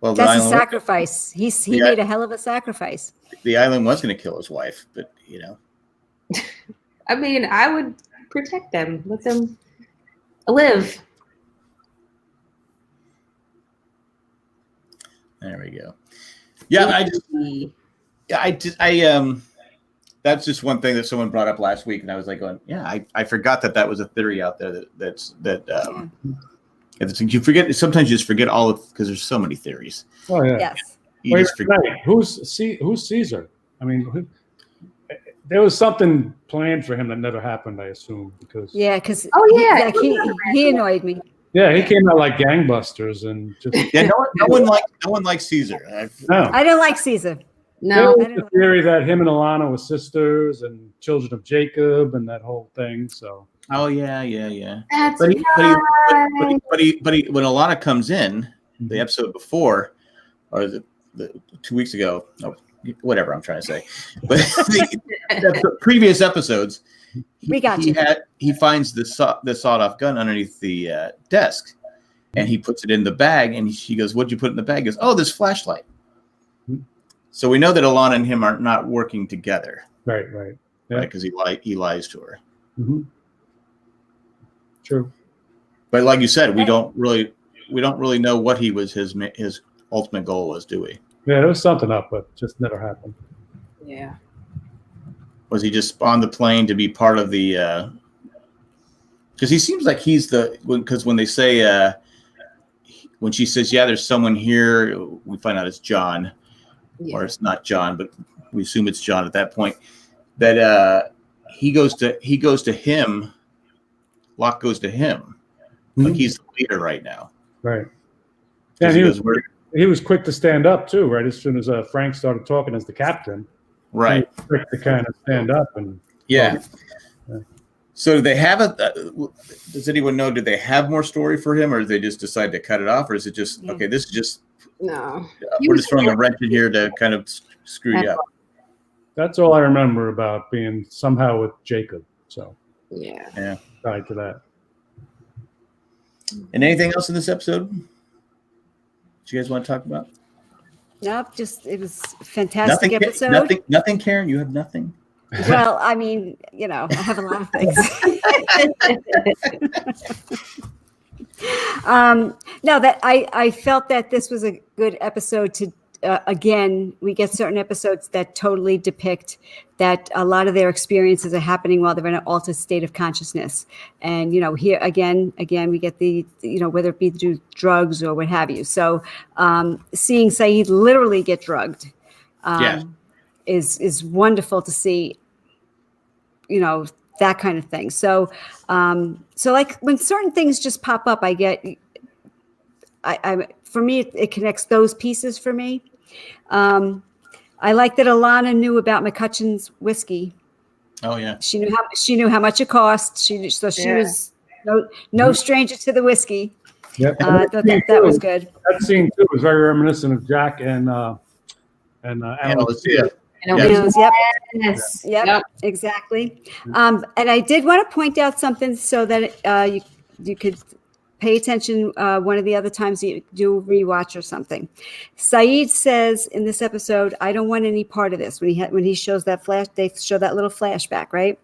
Well, that's a sacrifice. He made a hell of a sacrifice. The island was going to kill his wife, but I mean, I would protect them, let them live. There we go. Yeah, that's just one thing that someone brought up last week, and I was like, going, yeah, I forgot that was a theory out there you forget. Sometimes you just forget all of because there's so many theories. Oh yeah. Yes. You just forget. Who's Caesar? I mean, there was something planned for him that never happened, I assume, because because he annoyed me. yeah, he came out like gangbusters and just no one likes Caesar. no. I don't like Caesar. No. There was the theory that him and Alana were sisters and children of Jacob and that whole thing. So. Oh yeah. That's But when Alana comes in, the episode before, or the 2 weeks ago, whatever I'm trying to say, but the previous episodes, he finds the sawed-off gun underneath the desk, and he puts it in the bag, and she goes, "What'd you put in the bag?" He goes, "Oh, this flashlight." So we know that Alana and him are not working together, Right. Yeah. Because he lies to her. Mm-hmm. True. But like you said, we don't really know what his ultimate goal was, do we? Yeah, there was something up, but just never happened. Yeah. Was he just on the plane to be part of the? Because he seems like he's because when they say when she says, "Yeah, there's someone here," we find out it's John, or it's not John, but we assume it's John at that point. That he goes to him. Locke goes to him. Like he's the leader right now. Right. And he was quick to stand up too, right? As soon as Frank started talking as the captain. Right. He was quick to kind of stand up and. Yeah. So do they have does anyone know, did they have more story for him, or did they just decide to cut it off, or is it just, okay, this is just, No. we're just throwing a wrench in here to kind of screw you up. That's all I remember about being somehow with Jacob. So. Yeah. Tied to that. And anything else in this episode? Do you guys want to talk about? Nope, it was a fantastic episode. Nothing, Karen. You have nothing. Well, I mean, I have a lot of things. No, that I felt that this was a good episode to. Again, we get certain episodes that totally depict that a lot of their experiences are happening while they're in an altered state of consciousness. And, here again, we get the, whether it be through drugs or what have you. So seeing Saeed literally get drugged is wonderful to see, that kind of thing. So, like when certain things just pop up, for me, it connects those pieces for me. I like that Alana knew about McCutcheon's whiskey. Oh yeah, she knew how much it cost. She was no stranger to the whiskey. Yep. That was good. That scene too was very reminiscent of Jack and Anna Lucia. Yep, exactly. And I did want to point out something so that you could pay attention one of the other times you do a rewatch or something. Saeed says in this episode, "I don't want any part of this." When he shows that flash, they show that little flashback, right?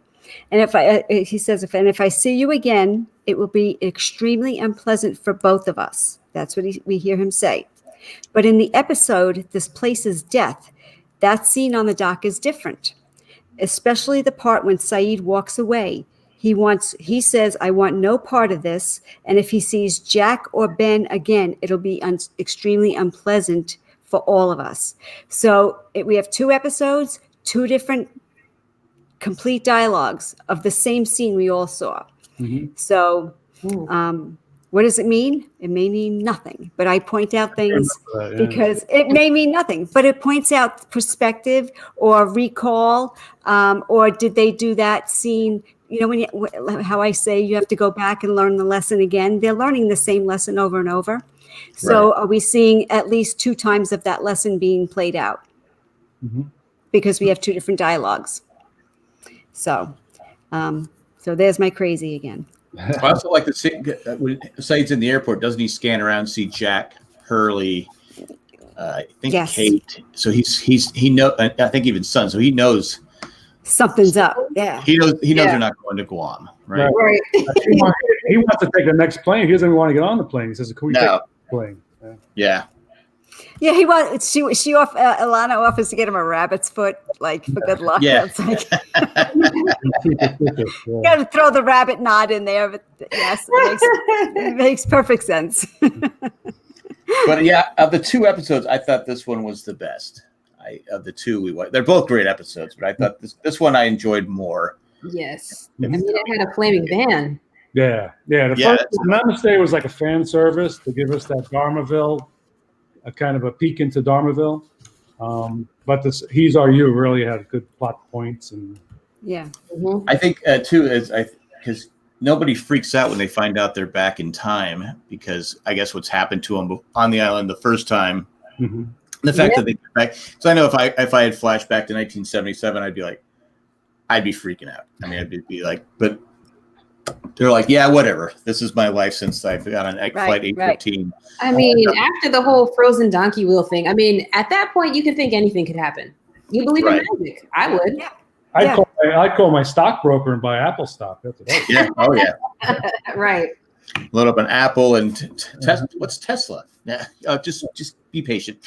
And he says, if I see you again, it will be extremely unpleasant for both of us. That's what we hear him say. But in the episode, This Place is Death, that scene on the dock is different, especially the part when Saeed walks away. He says, "I want no part of this. And if he sees Jack or Ben again, it'll be extremely unpleasant for all of us." So we have 2 episodes, 2 different complete dialogues of the same scene we all saw. Mm-hmm. So what does it mean? It may mean nothing, but I point out things because it may mean nothing, but it points out perspective or recall, or did they do that scene? How I say you have to go back and learn the lesson again. They're learning the same lesson over and over. So Are we seeing at least 2 times of that lesson being played out? Mm-hmm. Because we have 2 different dialogues. So there's my crazy again. I also like when Saeed's in the airport, doesn't he scan around, see Jack, Hurley, I think Kate. So he knows, I think even Son. So he knows something's up. Yeah. He knows they're not going to Guam, right? Right. He wants to take the next plane. He doesn't even want to get on the plane. He says, "Can we take the plane?" Yeah. Yeah, he was. Alana offers to get him a rabbit's foot, like for good luck. Yeah. It's like, Yeah. got to throw the rabbit knot in there, but yes, it makes perfect sense. But yeah, of the 2 episodes, I thought this one was the best. Of the 2 we watched, they're both great episodes, but I thought this one I enjoyed more. Yes. I mean, it had a flaming van. Yeah. The first Namaste was like a fan service to give us that Dharmaville, a kind of a peek into Dharmaville. But this He's Are You really had good plot points. And Yeah. Mm-hmm. I think too is because nobody freaks out when they find out they're back in time, because I guess what's happened to them on the island the first time, the fact that they get back. So I know if I had flashback to 1977, I'd be freaking out. I mean, I'd be like, but they're like, yeah, whatever. This is my life since I got on flight 815. I mean, after the whole frozen donkey wheel thing, I mean, at that point, you could think anything could happen. You believe in magic. I would. Yeah. I'd call my stockbroker and buy Apple stock. That's what I would. Yeah. Oh yeah. Right. Load up an Apple and Tesla. What's Tesla? Yeah. Just be patient.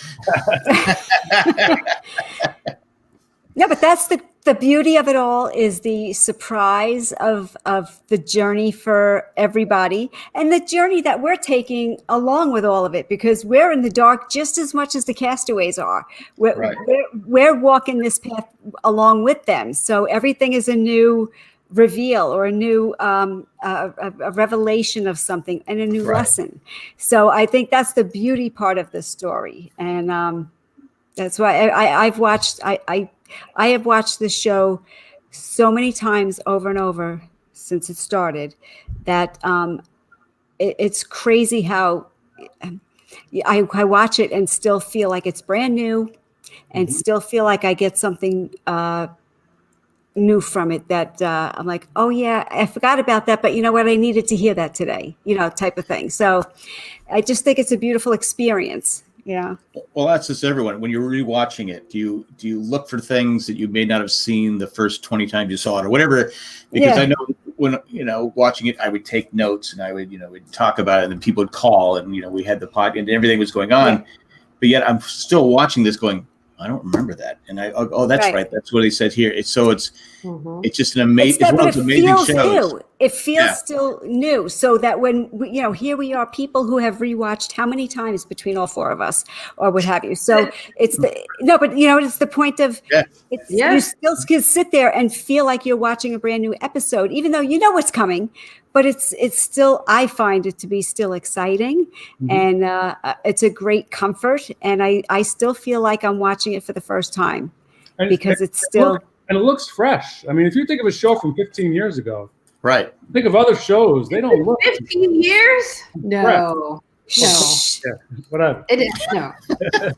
Yeah, but that's the beauty of it all, is the surprise of the journey for everybody, and the journey that we're taking along with all of it, because we're in the dark just as much as the castaways are. We're walking this path along with them. So everything is a new reveal, or a new a revelation of something, and a new lesson. So I think that's the beauty part of the story, and that's why I have watched this show so many times over and over since it started, that it's crazy how I watch it and still feel like it's brand new, and still feel like I get something new from it, that I'm like, oh yeah, I forgot about that, but you know what, I needed to hear that today, type of thing. So I just think it's a beautiful experience. Yeah. Well, that's just everyone. When you're rewatching it, do you look for things that you may not have seen the first 20 times you saw it, or whatever? Because I know when watching it, I would take notes, and I would we'd talk about it, and then people would call, and we had the pod, and everything was going on. But yet I'm still watching this, going, I don't remember that, and that's right. That's what he said here. It's just an amazing. It's one of those amazing shows. New. It feels still new, so that when here we are, people who have rewatched how many times between all 4 of us, or what have you. So it's it's the point of you still can sit there and feel like you're watching a brand new episode, even though you know what's coming. But it's still, I find it to be still exciting, and it's a great comfort, and I still feel like I'm watching it for the first time, because it's still. And it looks fresh. I mean, if you think of a show from 15 years ago, right? Think of other shows; they don't look. 15 years? No. Yeah, whatever. It is no.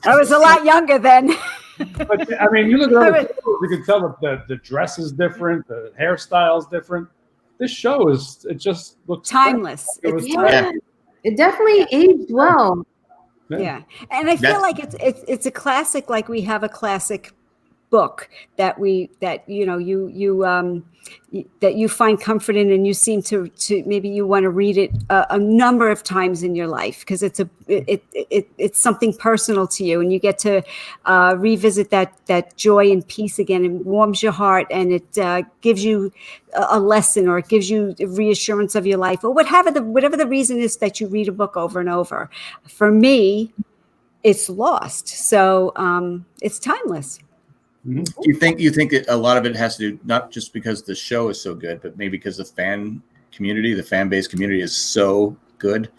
I was a lot younger then. But I mean, you look at other shows, you can tell that the dress is different, the hairstyle is different. This show it just looks timeless. It definitely aged well. Yeah, and I feel like it's a classic. Like we have a classic book that you find comfort in, and you seem to maybe you want to read it a number of times in your life, because it's something personal to you, and you get to revisit that joy and peace again, and warms your heart, and it gives you a lesson, or it gives you reassurance of your life, or whatever the reason is that you read a book over and over. For me, it's Lost, so it's timeless. Do you think a lot of it has to do not just because the show is so good, but maybe because the fan base community is so good?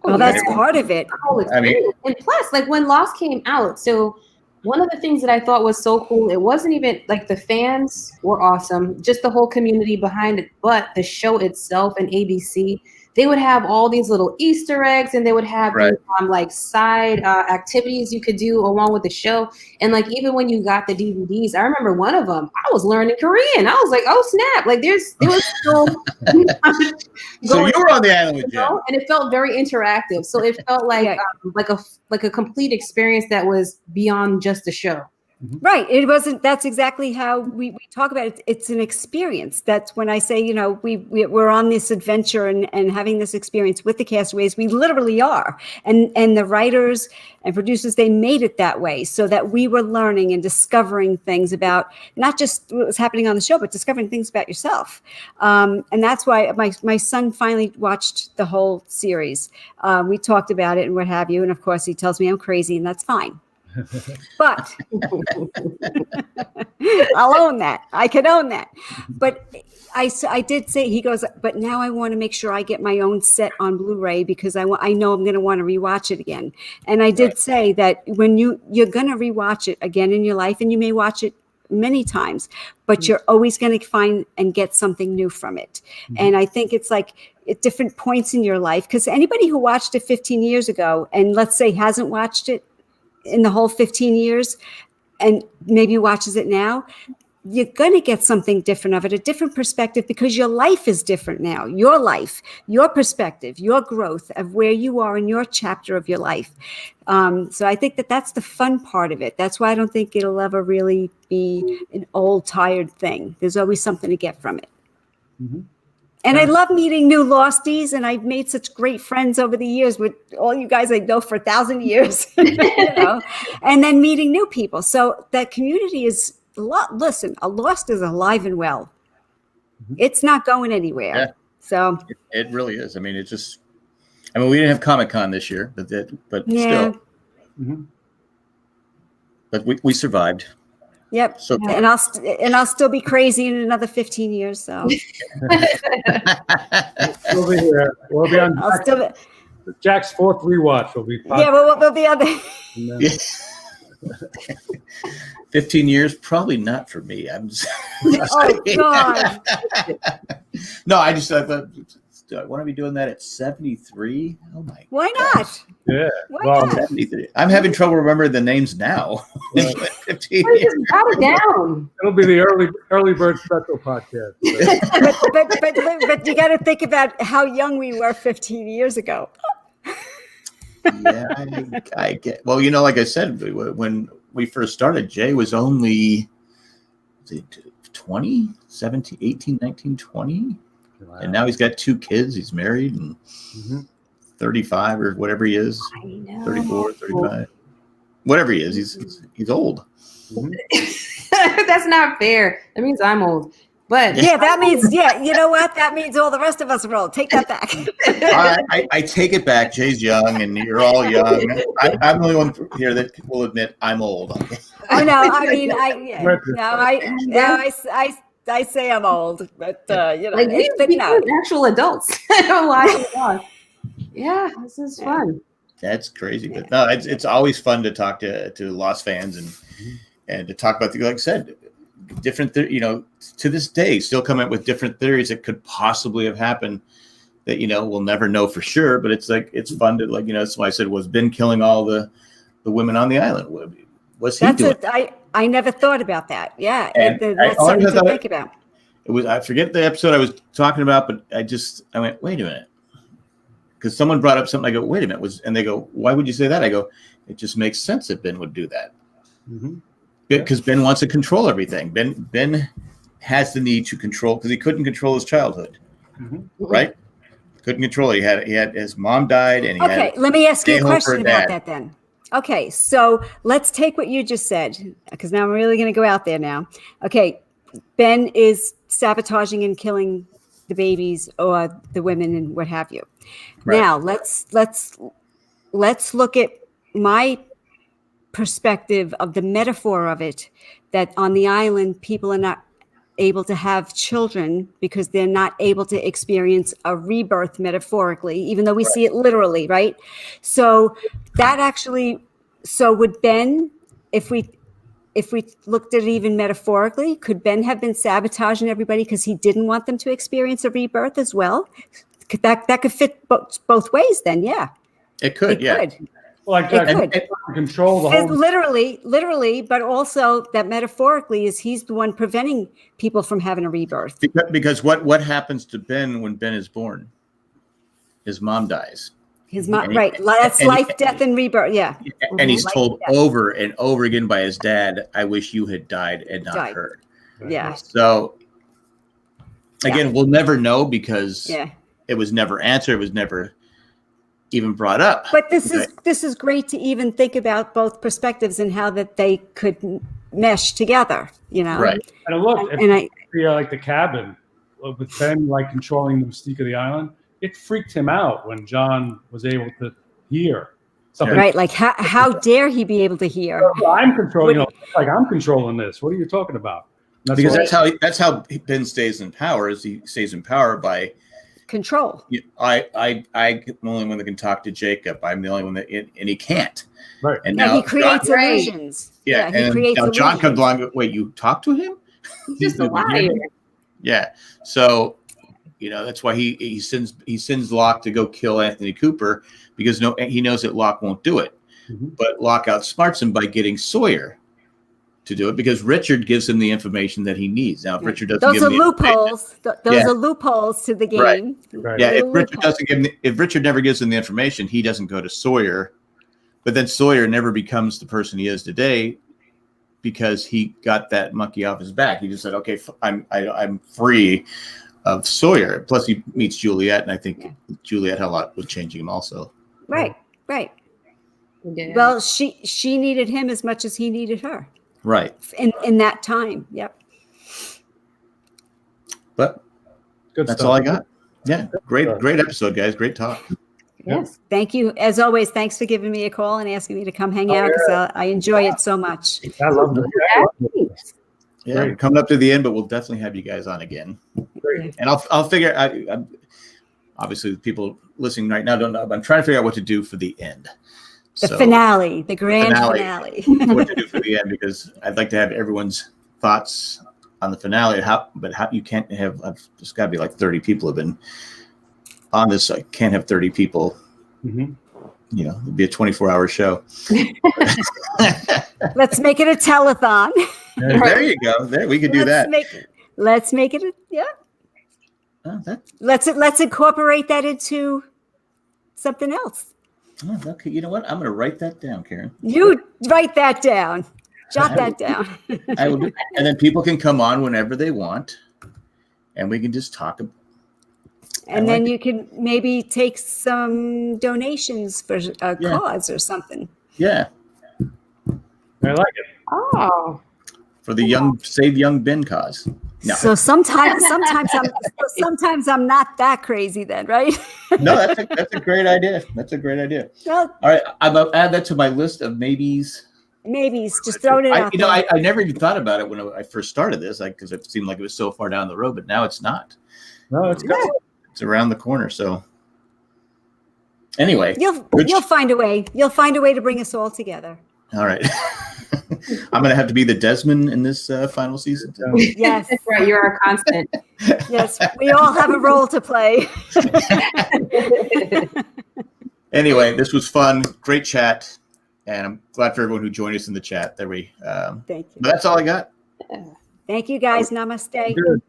Well, that's part of it. I mean, and plus, like when Lost came out, so one of the things that I thought was so cool, it wasn't even like the fans were awesome, just the whole community behind it, but the show itself and ABC, they would have all these little Easter eggs, and they would have like side activities you could do along with the show. And like even when you got the DVDs, I remember one of them, I was learning Korean. I was like, oh snap! Like there was so much. So you were on the island with Jen, and it felt very interactive. So it felt like like a complete experience that was beyond just the show. Right. It wasn't. That's exactly how we talk about it. It's an experience. That's when I say, we're on this adventure and having this experience with the castaways. We literally are. And the writers and producers, they made it that way so that we were learning and discovering things about not just what was happening on the show, but discovering things about yourself. And that's why my son finally watched the whole series. We talked about it and what have you. And of course, he tells me I'm crazy, and that's fine. But I'll own that. I can own that. But I did say, he goes, but now I want to make sure I get my own set on Blu-ray because I know I'm going to want to rewatch it again. And I did say that when you're going to rewatch it again in your life, and you may watch it many times, but you're always going to find and get something new from it. And I think it's like at different points in your life, because anybody who watched it 15 years ago and let's say hasn't watched it in the whole 15 years and maybe watches it now, you're going to get something different of it, a different perspective, because your life is different now. Your life, your perspective, your growth of where you are in your chapter of your life. So I think that's the fun part of it. That's why I don't think it'll ever really be an old, tired thing. There's always something to get from it. And I love meeting new Losties, and I've made such great friends over the years with all you guys I know for 1,000 years, and then meeting new people. So that community is a lot. Listen, a Lost is alive and well. It's not going anywhere. Yeah. So it really is. I mean, we didn't have Comic-Con this year, but still. But we survived. Yep. So, and I'll still be crazy in another 15 years. So We'll be here. We'll be on Jack's fourth rewatch. Will be we'll be on the 15 years, probably not for me. I'm just oh God. No, I just do I want to be doing that at 73? Oh my! Why not? Yeah. Why not? 73. I'm having trouble remembering the names now. 15 Just years. got it down. It'll be the early bird special podcast. So. but you got to think about how young we were 15 years ago. Yeah, I get. Well, like I said, when we first started, Jay was only 20, 17, 18, 19, 20. Wow. And now he's got 2 kids. He's married and 35 or whatever he is. I know. 34, 35. Whatever he is, he's old. That's not fair. That means I'm old. But yeah, that means you know what? That means all the rest of us are old. Take that back. I take it back. Jay's young, and you're all young. I'm the only one here that will admit I'm old. Okay. Oh no, I mean I say I'm old, but like we're actual adults. Yeah, this is fun. That's crazy, but no, it's always fun to talk to Lost fans and to talk about like I said, different to this day still come up with different theories that could possibly have happened that we'll never know for sure. But it's like it's fun to that's why I said, was Ben killing all the women on the island? Was he doing? I never thought about that. Yeah, and that's something to think about. It was I forget the episode I was talking about, but I went, wait a minute, because someone brought up something. I go, wait a minute, and they go, why would you say that? I go, it just makes sense that Ben would do that. Because Ben wants to control everything. Ben has the need to control because he couldn't control his childhood, right? Couldn't control it. He had his mom died, and let me ask you a question about that then. Okay, so let's take what you just said, because now I'm really going to go out there now. Okay, Ben is sabotaging and killing the babies or the women and what have you. Right. Now let's look at my perspective of the metaphor of it, that on the island people are not able to have children because they're not able to experience a rebirth metaphorically, even though we see it literally, right? So that actually, would Ben, if we looked at it even metaphorically, could Ben have been sabotaging everybody because he didn't want them to experience a rebirth as well? That could fit both ways then, yeah. It could. Well, like Jack, control the whole. Literally, but also that metaphorically is he's the one preventing people from having a rebirth. Because what happens to Ben when Ben is born? His mom dies. His mom, right? That's life, death, and rebirth. Yeah. And he's Life, told death. over and over again by his dad, "I wish you had died and not Died. her." Yeah. So again, we'll never know because Yeah. it was never answered. It was never even brought up. But this is great to even think about both perspectives and how that they could mesh together. You know. Right. And look, And I. like the cabin with Ben like controlling the mystique of the island, it freaked him out when John was able to hear something. Right, like how dare he be able to hear? I'm controlling, like I'm controlling this. What are you talking about? Because that's how Ben stays in power. Is he stays in power by control? I'm the only one that can talk to Jacob. I'm the only one that, and he can't. Right. And now now he creates illusions. Yeah, he creates now John illusions. comes along. Wait, you talk to him? He's just a liar. Yeah. So, that's why he sends Locke to go kill Anthony Cooper because he knows that Locke won't do it. Mm-hmm. But Locke outsmarts him by getting Sawyer to do it because Richard gives him the information that he needs. Now, if Richard doesn't those give are him the loopholes. Those are loopholes to the game. Right. Yeah, if Richard never gives him the information, he doesn't go to Sawyer. But then Sawyer never becomes the person he is today because he got that monkey off his back. He just said, "Okay, I'm free of Sawyer." Plus, he meets Juliet, and I think Juliet had a lot with changing him also. Right. Yeah. Well, she needed him as much as he needed her. Right. In that time. Yep. But Good that's stuff. all I got. Yeah, great episode, guys. Great talk. Yes. Thank you. As always, thanks for giving me a call and asking me to come hang out because I enjoy it so much. I love it. Yeah, Great. we're coming up to the end, but we'll definitely have you guys on again. Great. And I'll figure. I'm obviously people listening right now don't know. But I'm trying to figure out what to do for the end. The finale, the grand finale. What to do for the end because I'd like to have everyone's thoughts on the finale. How you can't have. There's got to be like 30 people have been on this. I can't have 30 people. Mm-hmm. It'd be a 24-hour show. Let's make it a telethon. There you go. There we could do that. Let's make it. Let's incorporate that into something else. Oh, okay. You know what? I'm going to write that down, Karen. You write that down. Jot that down. I will do. And then people can come on whenever they want, and we can just talk. And then you can maybe take some donations for a cause or something. Yeah. I like it. Oh. For the Save Young Ben cause. No. So sometimes I'm not that crazy then, right? No, that's a great idea. That's a great idea. Well, all right, I'll add that to my list of maybes. Maybes, just throwing it out there. I never even thought about it when I first started this, because it seemed like it was so far down the road, but now it's not. No, it's good. It's around the corner. So anyway, you'll find a way. You'll find a way to bring us all together. All right. I'm going to have to be the Desmond in this final season. Yes. That's right. You're our constant. Yes. We all have a role to play. Anyway, this was fun. Great chat. And I'm glad for everyone who joined us in the chat. Thank you. But that's all I got. Thank you, guys. Namaste. Good.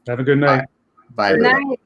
Have a good night. Bye. Good night.